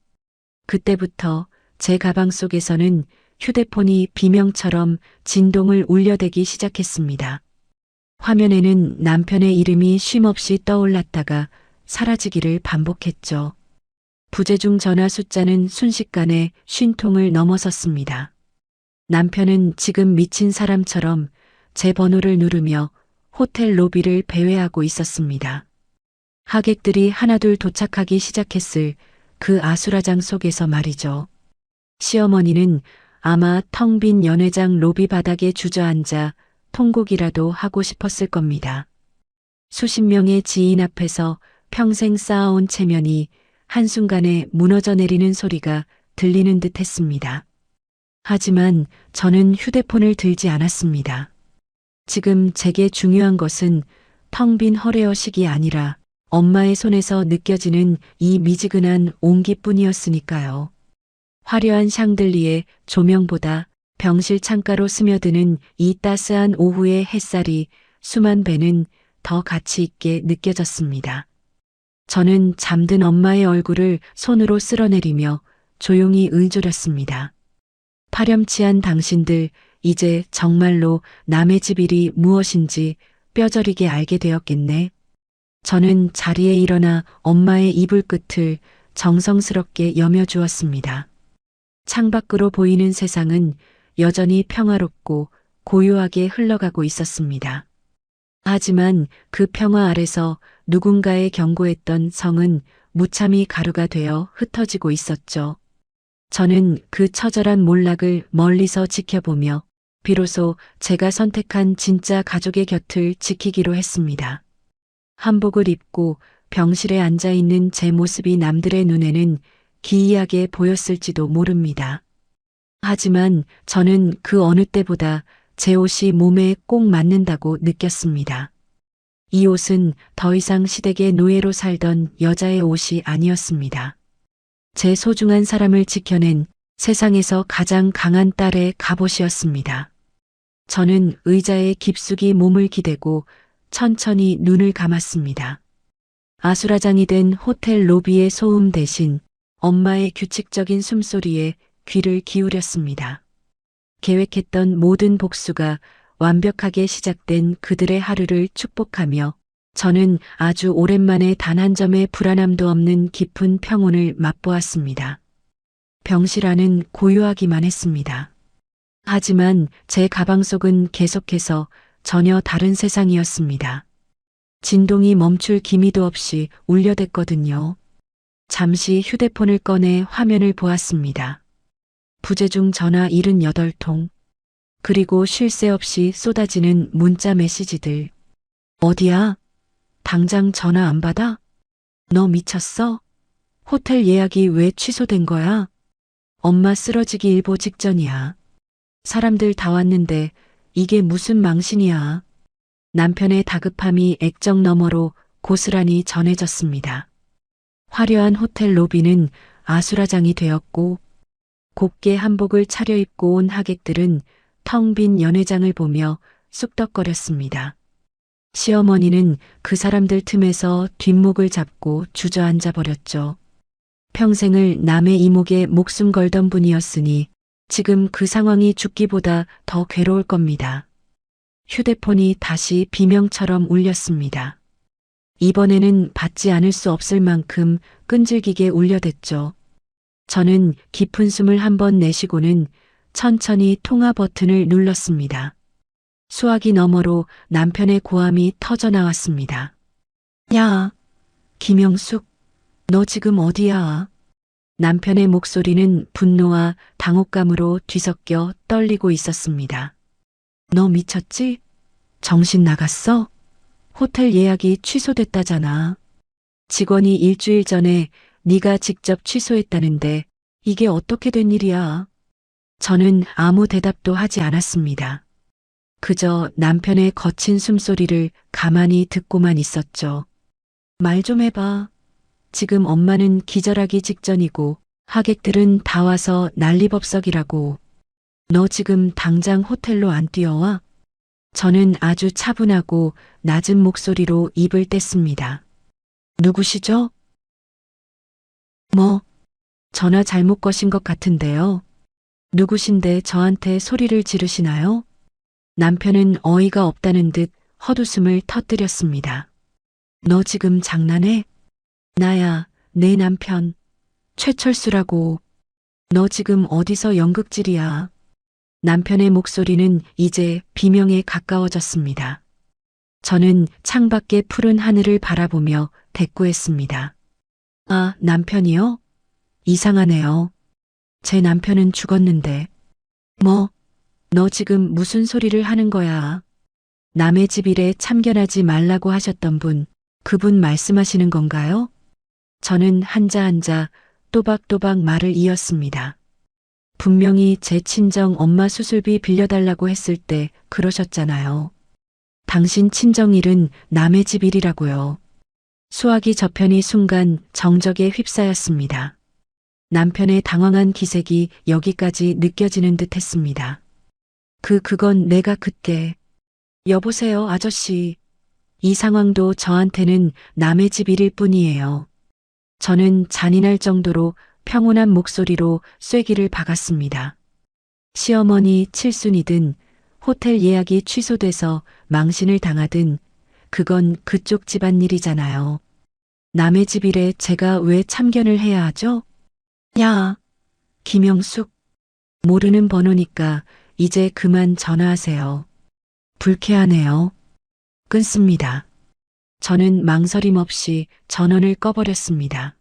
그때부터 제 가방 속에서는 휴대폰이 비명처럼 진동을 울려대기 시작했습니다. 화면에는 남편의 이름이 쉼없이 떠올랐다가 사라지기를 반복했죠. 부재중 전화 숫자는 순식간에 50통을 넘어섰습니다. 남편은 지금 미친 사람처럼 제 번호를 누르며 호텔 로비를 배회하고 있었습니다. 하객들이 하나둘 도착하기 시작했을 그 아수라장 속에서 말이죠. 시어머니는 아마 텅 빈 연회장 로비 바닥에 주저앉아 통곡이라도 하고 싶었을 겁니다. 수십 명의 지인 앞에서 평생 쌓아온 체면이 한순간에 무너져 내리는 소리가 들리는 듯 했습니다. 하지만 저는 휴대폰을 들지 않았습니다. 지금 제게 중요한 것은 텅 빈 허례허식이 아니라 엄마의 손에서 느껴지는 이 미지근한 온기뿐이었으니까요. 화려한 샹들리에 조명보다 병실 창가로 스며드는 이 따스한 오후의 햇살이 수만 배는 더 가치 있게 느껴졌습니다. 저는 잠든 엄마의 얼굴을 손으로 쓸어내리며 조용히 을조렸습니다. 파렴치한 당신들, 이제 정말로 남의 집 일이 무엇인지 뼈저리게 알게 되었겠네. 저는 자리에 일어나 엄마의 이불 끝을 정성스럽게 여며주었습니다. 창밖으로 보이는 세상은 여전히 평화롭고 고요하게 흘러가고 있었습니다. 하지만 그 평화 아래서 누군가의 견고했던 성은 무참히 가루가 되어 흩어지고 있었죠. 저는 그 처절한 몰락을 멀리서 지켜보며 비로소 제가 선택한 진짜 가족의 곁을 지키기로 했습니다. 한복을 입고 병실에 앉아 있는 제 모습이 남들의 눈에는 기이하게 보였을지도 모릅니다. 하지만 저는 그 어느 때보다 제 옷이 몸에 꼭 맞는다고 느꼈습니다. 이 옷은 더 이상 시댁의 노예로 살던 여자의 옷이 아니었습니다. 제 소중한 사람을 지켜낸 세상에서 가장 강한 딸의 갑옷이었습니다. 저는 의자에 깊숙이 몸을 기대고 천천히 눈을 감았습니다. 아수라장이 된 호텔 로비의 소음 대신 엄마의 규칙적인 숨소리에 귀를 기울였습니다. 계획했던 모든 복수가 완벽하게 시작된 그들의 하루를 축복하며 저는 아주 오랜만에 단 한 점의 불안함도 없는 깊은 평온을 맛보았습니다. 병실 안은 고요하기만 했습니다. 하지만 제 가방 속은 계속해서 전혀 다른 세상이었습니다. 진동이 멈출 기미도 없이 울려댔거든요. 잠시 휴대폰을 꺼내 화면을 보았습니다. 부재중 전화 78통. 그리고 쉴 새 없이 쏟아지는 문자 메시지들. 어디야? 당장 전화 안 받아? 너 미쳤어? 호텔 예약이 왜 취소된 거야? 엄마 쓰러지기 일보 직전이야. 사람들 다 왔는데 이게 무슨 망신이야. 남편의 다급함이 액정 너머로 고스란히 전해졌습니다. 화려한 호텔 로비는 아수라장이 되었고 곱게 한복을 차려입고 온 하객들은 텅 빈 연회장을 보며 쑥덕거렸습니다. 시어머니는 그 사람들 틈에서 뒷목을 잡고 주저앉아 버렸죠. 평생을 남의 이목에 목숨 걸던 분이었으니 지금 그 상황이 죽기보다 더 괴로울 겁니다. 휴대폰이 다시 비명처럼 울렸습니다. 이번에는 받지 않을 수 없을 만큼 끈질기게 울려댔죠. 저는 깊은 숨을 한번 내쉬고는 천천히 통화 버튼을 눌렀습니다. 수화기 너머로 남편의 고함이 터져 나왔습니다. 야, 김영숙, 너 지금 어디야? 남편의 목소리는 분노와 당혹감으로 뒤섞여 떨리고 있었습니다. 너 미쳤지? 정신 나갔어? 호텔 예약이 취소됐다잖아. 직원이 일주일 전에 네가 직접 취소했다는데 이게 어떻게 된 일이야? 저는 아무 대답도 하지 않았습니다. 그저 남편의 거친 숨소리를 가만히 듣고만 있었죠. 말 좀 해봐. 지금 엄마는 기절하기 직전이고 하객들은 다 와서 난리법석이라고. 너 지금 당장 호텔로 안 뛰어와? 저는 아주 차분하고 낮은 목소리로 입을 뗐습니다. 누구시죠? 뭐, 전화 잘못 거신 것 같은데요. 누구신데 저한테 소리를 지르시나요? 남편은 어이가 없다는 듯 헛웃음을 터뜨렸습니다. 너 지금 장난해? 나야, 내 남편. 최철수라고. 너 지금 어디서 연극질이야? 남편의 목소리는 이제 비명에 가까워졌습니다. 저는 창밖의 푸른 하늘을 바라보며 대꾸했습니다. 아, 남편이요? 이상하네요. 제 남편은 죽었는데. 뭐? 너 지금 무슨 소리를 하는 거야? 남의 집 일에 참견하지 말라고 하셨던 분, 그분 말씀하시는 건가요? 저는 한자 또박또박 말을 이었습니다. 분명히 제 친정 엄마 수술비 빌려달라고 했을 때 그러셨잖아요. 당신 친정일은 남의 집 일이라고요. 수화기 저편이 순간 정적에 휩싸였습니다. 남편의 당황한 기색이 여기까지 느껴지는 듯 했습니다. 그건 내가 그때. 여보세요, 아저씨. 이 상황도 저한테는 남의 집 일일 뿐이에요. 저는 잔인할 정도로 평온한 목소리로 쐐기를 박았습니다. 시어머니 칠순이든 호텔 예약이 취소돼서 망신을 당하든 그건 그쪽 집안일이잖아요. 남의 집 일에 제가 왜 참견을 해야 하죠? 야, 김영숙. 모르는 번호니까 이제 그만 전화하세요. 불쾌하네요. 끊습니다. 저는 망설임 없이 전원을 꺼버렸습니다.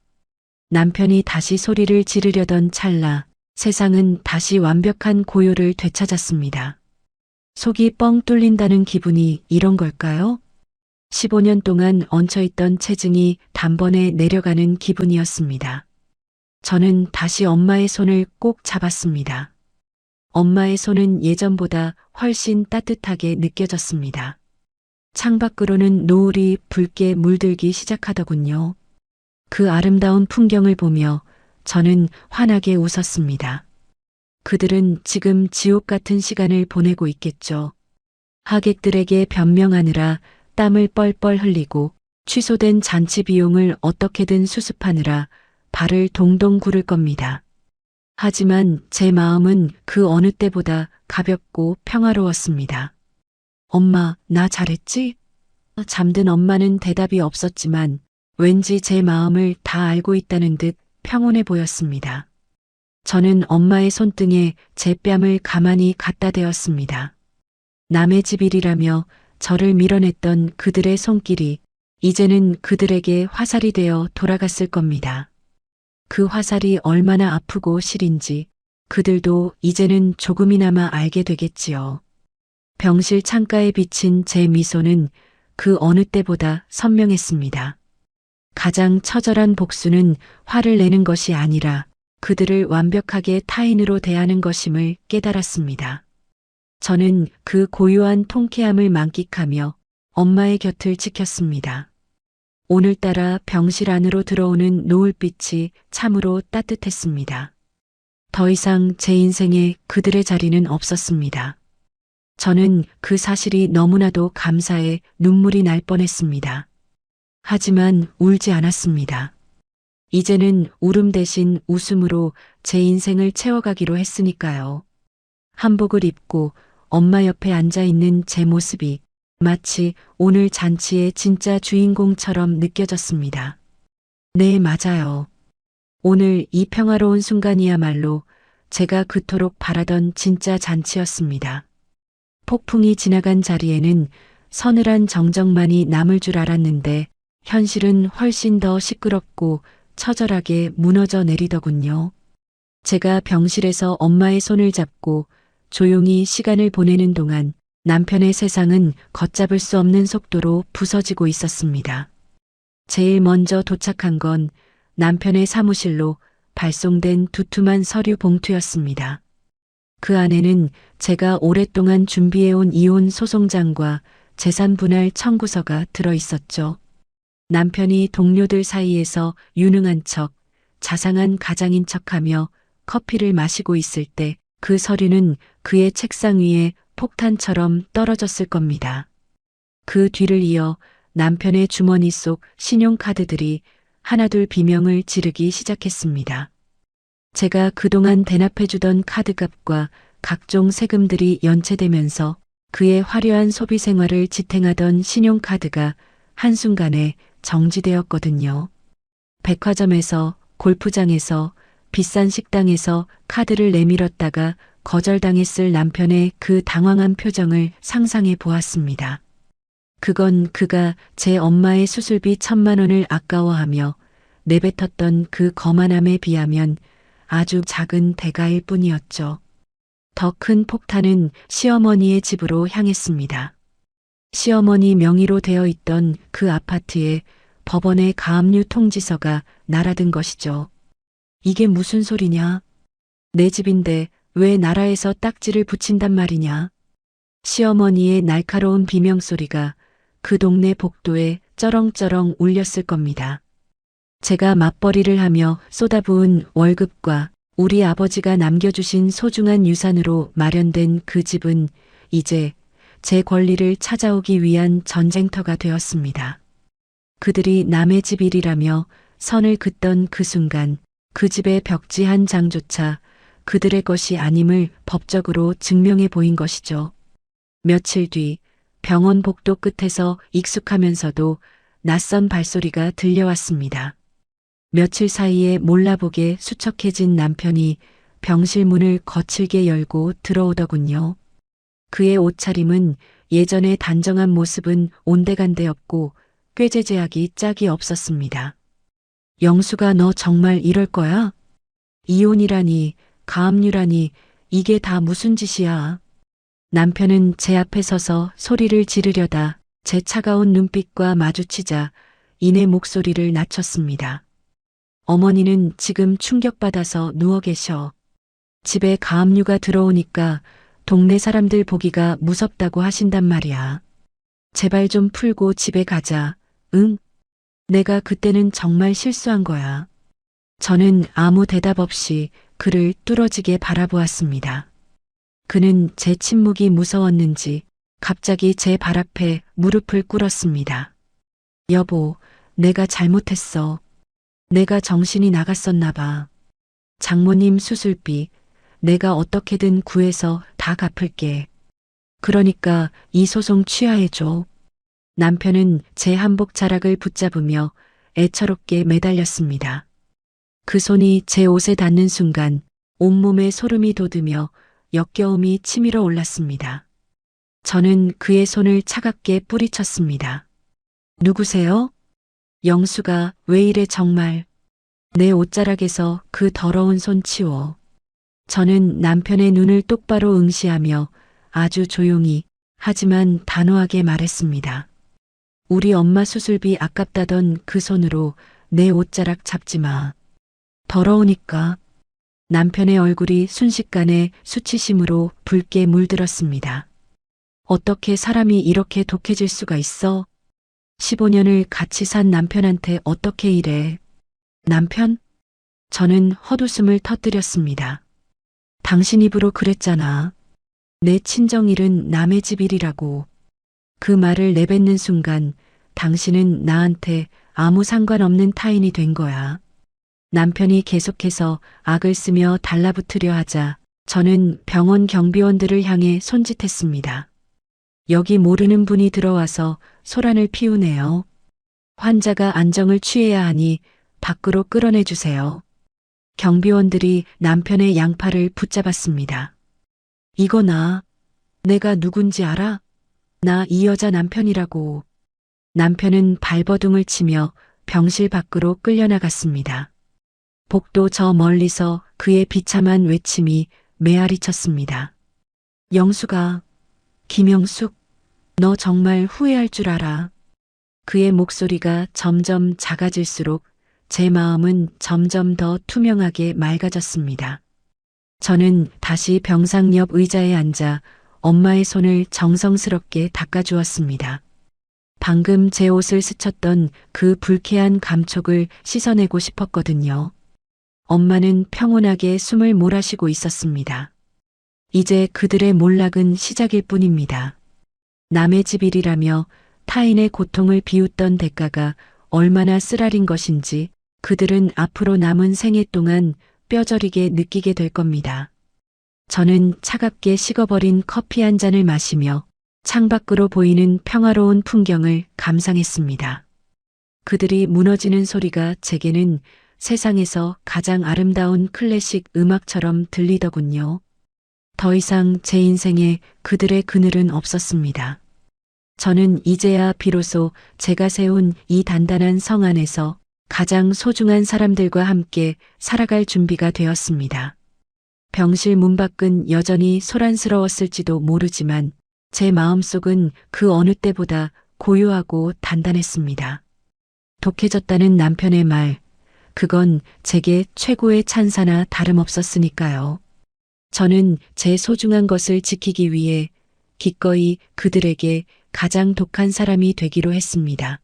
남편이 다시 소리를 지르려던 찰나 세상은 다시 완벽한 고요를 되찾았습니다. 속이 뻥 뚫린다는 기분이 이런 걸까요? 15년 동안 얹혀있던 체증이 단번에 내려가는 기분이었습니다. 저는 다시 엄마의 손을 꼭 잡았습니다. 엄마의 손은 예전보다 훨씬 따뜻하게 느껴졌습니다. 창밖으로는 노을이 붉게 물들기 시작하더군요. 그 아름다운 풍경을 보며 저는 환하게 웃었습니다. 그들은 지금 지옥 같은 시간을 보내고 있겠죠. 하객들에게 변명하느라 땀을 뻘뻘 흘리고 취소된 잔치 비용을 어떻게든 수습하느라 발을 동동 구를 겁니다. 하지만 제 마음은 그 어느 때보다 가볍고 평화로웠습니다. 엄마, 나 잘했지? 잠든 엄마는 대답이 없었지만 왠지 제 마음을 다 알고 있다는 듯 평온해 보였습니다. 저는 엄마의 손등에 제 뺨을 가만히 갖다 대었습니다. 남의 집 일이라며 저를 밀어냈던 그들의 손길이 이제는 그들에게 화살이 되어 돌아갔을 겁니다. 그 화살이 얼마나 아프고 시린지 그들도 이제는 조금이나마 알게 되겠지요. 병실 창가에 비친 제 미소는 그 어느 때보다 선명했습니다. 가장 처절한 복수는 화를 내는 것이 아니라 그들을 완벽하게 타인으로 대하는 것임을 깨달았습니다. 저는 그 고요한 통쾌함을 만끽하며 엄마의 곁을 지켰습니다. 오늘따라 병실 안으로 들어오는 노을빛이 참으로 따뜻했습니다. 더 이상 제 인생에 그들의 자리는 없었습니다. 저는 그 사실이 너무나도 감사해 눈물이 날 뻔했습니다. 하지만 울지 않았습니다. 이제는 울음 대신 웃음으로 제 인생을 채워가기로 했으니까요. 한복을 입고 엄마 옆에 앉아 있는 제 모습이 마치 오늘 잔치의 진짜 주인공처럼 느껴졌습니다. 네, 맞아요. 오늘 이 평화로운 순간이야말로 제가 그토록 바라던 진짜 잔치였습니다. 폭풍이 지나간 자리에는 서늘한 정적만이 남을 줄 알았는데 현실은 훨씬 더 시끄럽고 처절하게 무너져 내리더군요. 제가 병실에서 엄마의 손을 잡고 조용히 시간을 보내는 동안 남편의 세상은 걷잡을 수 없는 속도로 부서지고 있었습니다. 제일 먼저 도착한 건 남편의 사무실로 발송된 두툼한 서류 봉투였습니다. 그 안에는 제가 오랫동안 준비해온 이혼 소송장과 재산 분할 청구서가 들어 있었죠. 남편이 동료들 사이에서 유능한 척, 자상한 가장인 척하며 커피를 마시고 있을 때 그 서류는 그의 책상 위에 폭탄처럼 떨어졌을 겁니다. 그 뒤를 이어 남편의 주머니 속 신용카드들이 하나둘 비명을 지르기 시작했습니다. 제가 그동안 대납해주던 카드값과 각종 세금들이 연체되면서 그의 화려한 소비 생활을 지탱하던 신용카드가 한순간에 정지되었거든요. 백화점에서, 골프장에서, 비싼 식당에서 카드를 내밀었다가 거절당했을 남편의 그 당황한 표정을 상상해 보았습니다. 그건 그가 제 엄마의 수술비 1,000만 원을 아까워하며 내뱉었던 그 거만함에 비하면 아주 작은 대가일 뿐이었죠. 더 큰 폭탄은 시어머니의 집으로 향했습니다. 시어머니 명의로 되어 있던 그 아파트에 법원의 가압류 통지서가 날아든 것이죠. 이게 무슨 소리냐? 내 집인데 왜 나라에서 딱지를 붙인단 말이냐? 시어머니의 날카로운 비명소리가 그 동네 복도에 쩌렁쩌렁 울렸을 겁니다. 제가 맞벌이를 하며 쏟아부은 월급과 우리 아버지가 남겨주신 소중한 유산으로 마련된 그 집은 이제 제 권리를 찾아오기 위한 전쟁터가 되었습니다. 그들이 남의 집 일이라며 선을 긋던 그 순간 그 집의 벽지 한 장조차 그들의 것이 아님을 법적으로 증명해 보인 것이죠. 며칠 뒤 병원 복도 끝에서 익숙하면서도 낯선 발소리가 들려왔습니다. 며칠 사이에 몰라보게 수척해진 남편이 병실 문을 거칠게 열고 들어오더군요. 그의 옷차림은 예전의 단정한 모습은 온데간데 없고 꾀죄죄하기 짝이 없었습니다. 영수가 너 정말 이럴 거야? 이혼이라니, 가압류라니, 이게 다 무슨 짓이야? 남편은 제 앞에 서서 소리를 지르려다 제 차가운 눈빛과 마주치자 이내 목소리를 낮췄습니다. 어머니는 지금 충격받아서 누워 계셔. 집에 가압류가 들어오니까 동네 사람들 보기가 무섭다고 하신단 말이야. 제발 좀 풀고 집에 가자. 응? 내가 그때는 정말 실수한 거야. 저는 아무 대답 없이 그를 뚫어지게 바라보았습니다. 그는 제 침묵이 무서웠는지 갑자기 제 발 앞에 무릎을 꿇었습니다. 여보, 내가 잘못했어. 내가 정신이 나갔었나 봐. 장모님 수술비 내가 어떻게든 구해서 다 갚을게. 그러니까 이 소송 취하해줘. 남편은 제 한복 자락을 붙잡으며 애처롭게 매달렸습니다. 그 손이 제 옷에 닿는 순간 온몸에 소름이 돋으며 역겨움이 치밀어 올랐습니다. 저는 그의 손을 차갑게 뿌리쳤습니다. 누구세요? 영수가 왜 이래 정말. 내 옷자락에서 그 더러운 손 치워. 저는 남편의 눈을 똑바로 응시하며 아주 조용히 하지만 단호하게 말했습니다. 우리 엄마 수술비 아깝다던 그 손으로 내 옷자락 잡지 마. 더러우니까. 남편의 얼굴이 순식간에 수치심으로 붉게 물들었습니다. 어떻게 사람이 이렇게 독해질 수가 있어? 15년을 같이 산 남편한테 어떻게 이래? 남편? 저는 헛웃음을 터뜨렸습니다. 당신 입으로 그랬잖아. 내 친정일은 남의 집 일이라고. 그 말을 내뱉는 순간 당신은 나한테 아무 상관없는 타인이 된 거야. 남편이 계속해서 악을 쓰며 달라붙으려 하자 저는 병원 경비원들을 향해 손짓했습니다. 여기 모르는 분이 들어와서 소란을 피우네요. 환자가 안정을 취해야 하니 밖으로 끌어내주세요. 경비원들이 남편의 양팔을 붙잡았습니다. 이거 내가 누군지 알아? 나 이 여자 남편이라고. 남편은 발버둥을 치며 병실 밖으로 끌려나갔습니다. 복도 저 멀리서 그의 비참한 외침이 메아리 쳤습니다. 영수가, 김영숙, 너 정말 후회할 줄 알아. 그의 목소리가 점점 작아질수록 제 마음은 점점 더 투명하게 맑아졌습니다. 저는 다시 병상 옆 의자에 앉아 엄마의 손을 정성스럽게 닦아주었습니다. 방금 제 옷을 스쳤던 그 불쾌한 감촉을 씻어내고 싶었거든요. 엄마는 평온하게 숨을 몰아쉬고 있었습니다. 이제 그들의 몰락은 시작일 뿐입니다. 남의 집 일이라며 타인의 고통을 비웃던 대가가 얼마나 쓰라린 것인지 그들은 앞으로 남은 생애 동안 뼈저리게 느끼게 될 겁니다. 저는 차갑게 식어버린 커피 한 잔을 마시며 창밖으로 보이는 평화로운 풍경을 감상했습니다. 그들이 무너지는 소리가 제게는 세상에서 가장 아름다운 클래식 음악처럼 들리더군요. 더 이상 제 인생에 그들의 그늘은 없었습니다. 저는 이제야 비로소 제가 세운 이 단단한 성 안에서 가장 소중한 사람들과 함께 살아갈 준비가 되었습니다. 병실 문 밖은 여전히 소란스러웠을지도 모르지만 제 마음속은 그 어느 때보다 고요하고 단단했습니다. 독해졌다는 남편의 말, 그건 제게 최고의 찬사나 다름없었으니까요. 저는 제 소중한 것을 지키기 위해 기꺼이 그들에게 가장 독한 사람이 되기로 했습니다.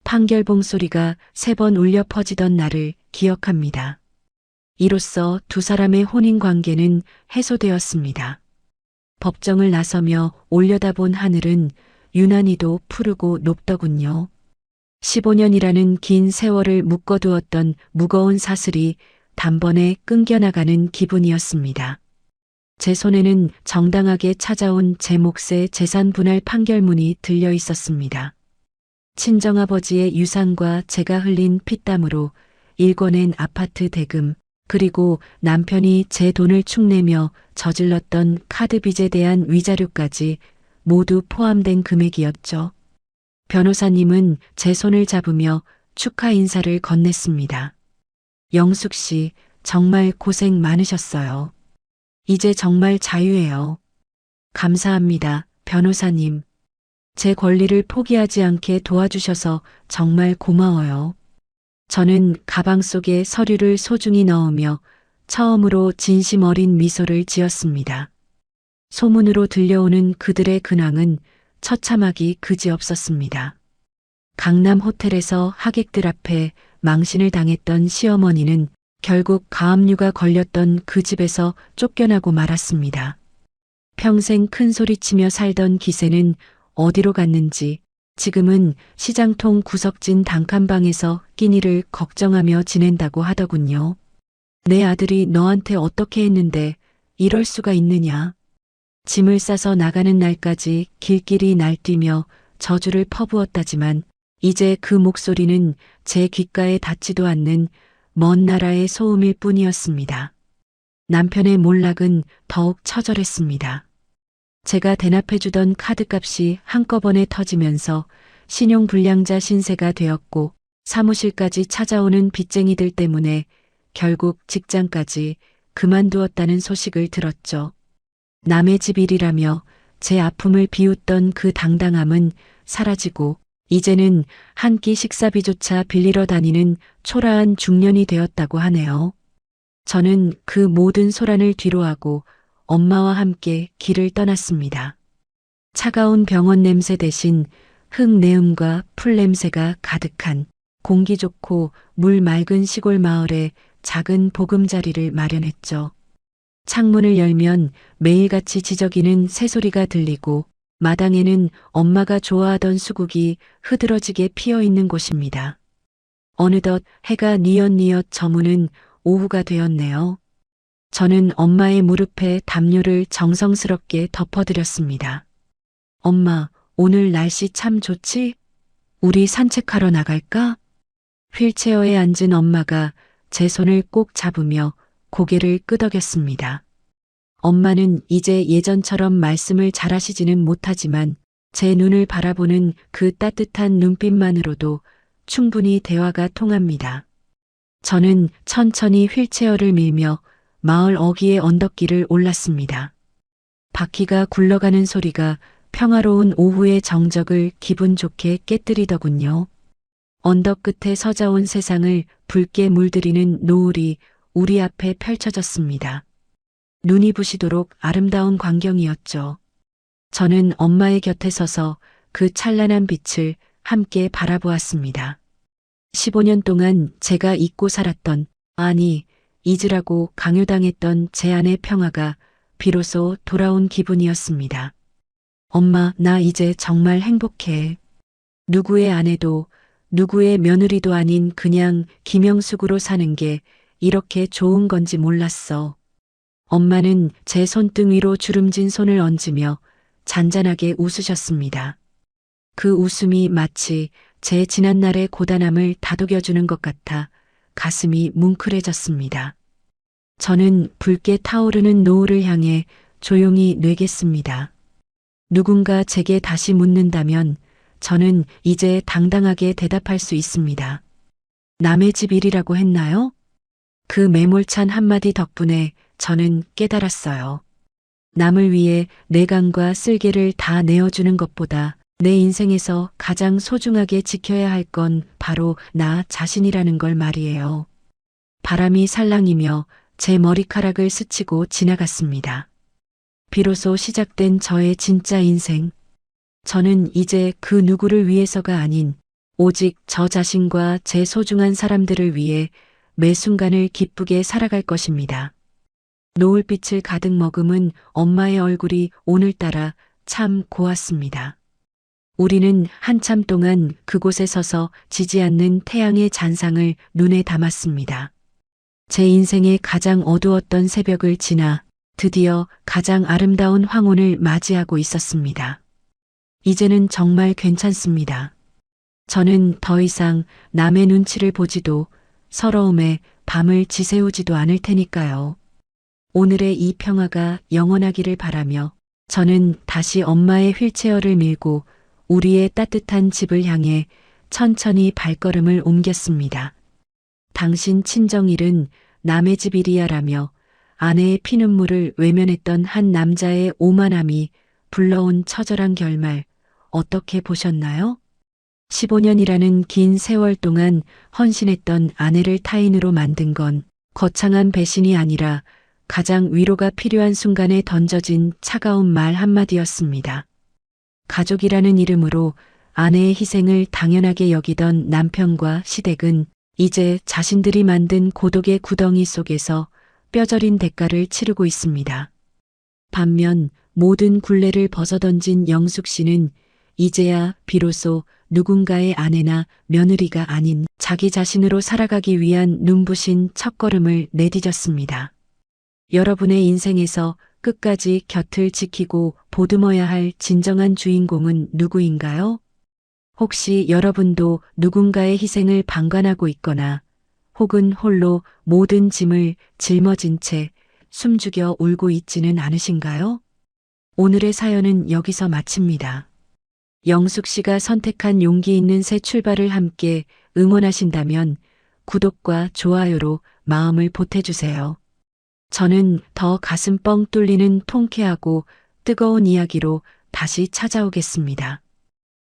판결봉 소리가 3번 울려 퍼지던 날을 기억합니다. 이로써 두 사람의 혼인 관계는 해소되었습니다. 법정을 나서며 올려다본 하늘은 유난히도 푸르고 높더군요. 15년이라는 긴 세월을 묶어두었던 무거운 사슬이 단번에 끊겨나가는 기분이었습니다. 제 손에는 정당하게 찾아온 제 몫의 재산 분할 판결문이 들려 있었습니다. 친정아버지의 유산과 제가 흘린 피땀으로 일궈낸 아파트 대금, 그리고 남편이 제 돈을 축내며 저질렀던 카드 빚에 대한 위자료까지 모두 포함된 금액이었죠. 변호사님은 제 손을 잡으며 축하 인사를 건넸습니다. 영숙 씨, 정말 고생 많으셨어요. 이제 정말 자유해요. 감사합니다, 변호사님. 제 권리를 포기하지 않게 도와주셔서 정말 고마워요. 저는 가방 속에 서류를 소중히 넣으며 처음으로 진심 어린 미소를 지었습니다. 소문으로 들려오는 그들의 근황은 처참하기 그지없었습니다. 강남 호텔에서 하객들 앞에 망신을 당했던 시어머니는 결국 가압류가 걸렸던 그 집에서 쫓겨나고 말았습니다. 평생 큰 소리치며 살던 기세는 어디로 갔는지 지금은 시장통 구석진 단칸방에서 끼니를 걱정하며 지낸다고 하더군요. 내 아들이 너한테 어떻게 했는데 이럴 수가 있느냐. 짐을 싸서 나가는 날까지 길길이 날뛰며 저주를 퍼부었다지만 이제 그 목소리는 제 귓가에 닿지도 않는 먼 나라의 소음일 뿐이었습니다. 남편의 몰락은 더욱 처절했습니다. 제가 대납해주던 카드값이 한꺼번에 터지면서 신용불량자 신세가 되었고 사무실까지 찾아오는 빚쟁이들 때문에 결국 직장까지 그만두었다는 소식을 들었죠. 남의 집 일이라며 제 아픔을 비웃던 그 당당함은 사라지고 이제는 한 끼 식사비조차 빌리러 다니는 초라한 중년이 되었다고 하네요. 저는 그 모든 소란을 뒤로하고 엄마와 함께 길을 떠났습니다. 차가운 병원 냄새 대신 흙내음과 풀 냄새가 가득한 공기 좋고 물 맑은 시골 마을에 작은 보금자리를 마련했죠. 창문을 열면 매일같이 지저귀는 새소리가 들리고 마당에는 엄마가 좋아하던 수국이 흐드러지게 피어있는 곳입니다. 어느덧 해가 뉘엿뉘엿 저무는 오후가 되었네요. 저는 엄마의 무릎에 담요를 정성스럽게 덮어드렸습니다. 엄마, 오늘 날씨 참 좋지? 우리 산책하러 나갈까? 휠체어에 앉은 엄마가 제 손을 꼭 잡으며 고개를 끄덕였습니다. 엄마는 이제 예전처럼 말씀을 잘하시지는 못하지만 제 눈을 바라보는 그 따뜻한 눈빛만으로도 충분히 대화가 통합니다. 저는 천천히 휠체어를 밀며 마을 어귀의 언덕길을 올랐습니다. 바퀴가 굴러가는 소리가 평화로운 오후의 정적을 기분 좋게 깨뜨리더군요. 언덕 끝에 서자온 세상을 붉게 물들이는 노을이 우리 앞에 펼쳐졌습니다. 눈이 부시도록 아름다운 광경이었죠. 저는 엄마의 곁에 서서 그 찬란한 빛을 함께 바라보았습니다. 15년 동안 제가 잊고 살았던, 아니, 잊으라고 강요당했던 제 안의 평화가 비로소 돌아온 기분이었습니다. 엄마, 나 이제 정말 행복해. 누구의 아내도 누구의 며느리도 아닌 그냥 김영숙으로 사는 게 이렇게 좋은 건지 몰랐어. 엄마는 제 손등 위로 주름진 손을 얹으며 잔잔하게 웃으셨습니다. 그 웃음이 마치 제 지난날의 고단함을 다독여주는 것 같아 가슴이 뭉클해졌습니다. 저는 붉게 타오르는 노을을 향해 조용히 뇌겠습니다. 누군가 제게 다시 묻는다면 저는 이제 당당하게 대답할 수 있습니다. 남의 집 일이라고 했나요? 그 매몰찬 한마디 덕분에 저는 깨달았어요. 남을 위해 내강과 쓸개를 다 내어주는 것보다 내 인생에서 가장 소중하게 지켜야 할 건 바로 나 자신이라는 걸 말이에요. 바람이 살랑이며 제 머리카락을 스치고 지나갔습니다. 비로소 시작된 저의 진짜 인생. 저는 이제 그 누구를 위해서가 아닌 오직 저 자신과 제 소중한 사람들을 위해 매 순간을 기쁘게 살아갈 것입니다. 노을빛을 가득 머금은 엄마의 얼굴이 오늘따라 참 고왔습니다. 우리는 한참 동안 그곳에 서서 지지 않는 태양의 잔상을 눈에 담았습니다. 제 인생의 가장 어두웠던 새벽을 지나 드디어 가장 아름다운 황혼을 맞이하고 있었습니다. 이제는 정말 괜찮습니다. 저는 더 이상 남의 눈치를 보지도 서러움에 밤을 지새우지도 않을 테니까요. 오늘의 이 평화가 영원하기를 바라며 저는 다시 엄마의 휠체어를 밀고 우리의 따뜻한 집을 향해 천천히 발걸음을 옮겼습니다. 당신 친정일은 남의 집 일이야라며 아내의 피눈물을 외면했던 한 남자의 오만함이 불러온 처절한 결말 어떻게 보셨나요? 15년이라는 긴 세월 동안 헌신했던 아내를 타인으로 만든 건 거창한 배신이 아니라 가장 위로가 필요한 순간에 던져진 차가운 말 한마디였습니다. 가족이라는 이름으로 아내의 희생을 당연하게 여기던 남편과 시댁은 이제 자신들이 만든 고독의 구덩이 속에서 뼈저린 대가를 치르고 있습니다. 반면 모든 굴레를 벗어던진 영숙 씨는 이제야 비로소 누군가의 아내나 며느리가 아닌 자기 자신으로 살아가기 위한 눈부신 첫걸음을 내디뎠습니다. 여러분의 인생에서 끝까지 곁을 지키고 보듬어야 할 진정한 주인공은 누구인가요? 혹시 여러분도 누군가의 희생을 방관하고 있거나 혹은 홀로 모든 짐을 짊어진 채 숨죽여 울고 있지는 않으신가요? 오늘의 사연은 여기서 마칩니다. 영숙 씨가 선택한 용기 있는 새 출발을 함께 응원하신다면 구독과 좋아요로 마음을 보태주세요. 저는 더 가슴 뻥 뚫리는 통쾌하고 뜨거운 이야기로 다시 찾아오겠습니다.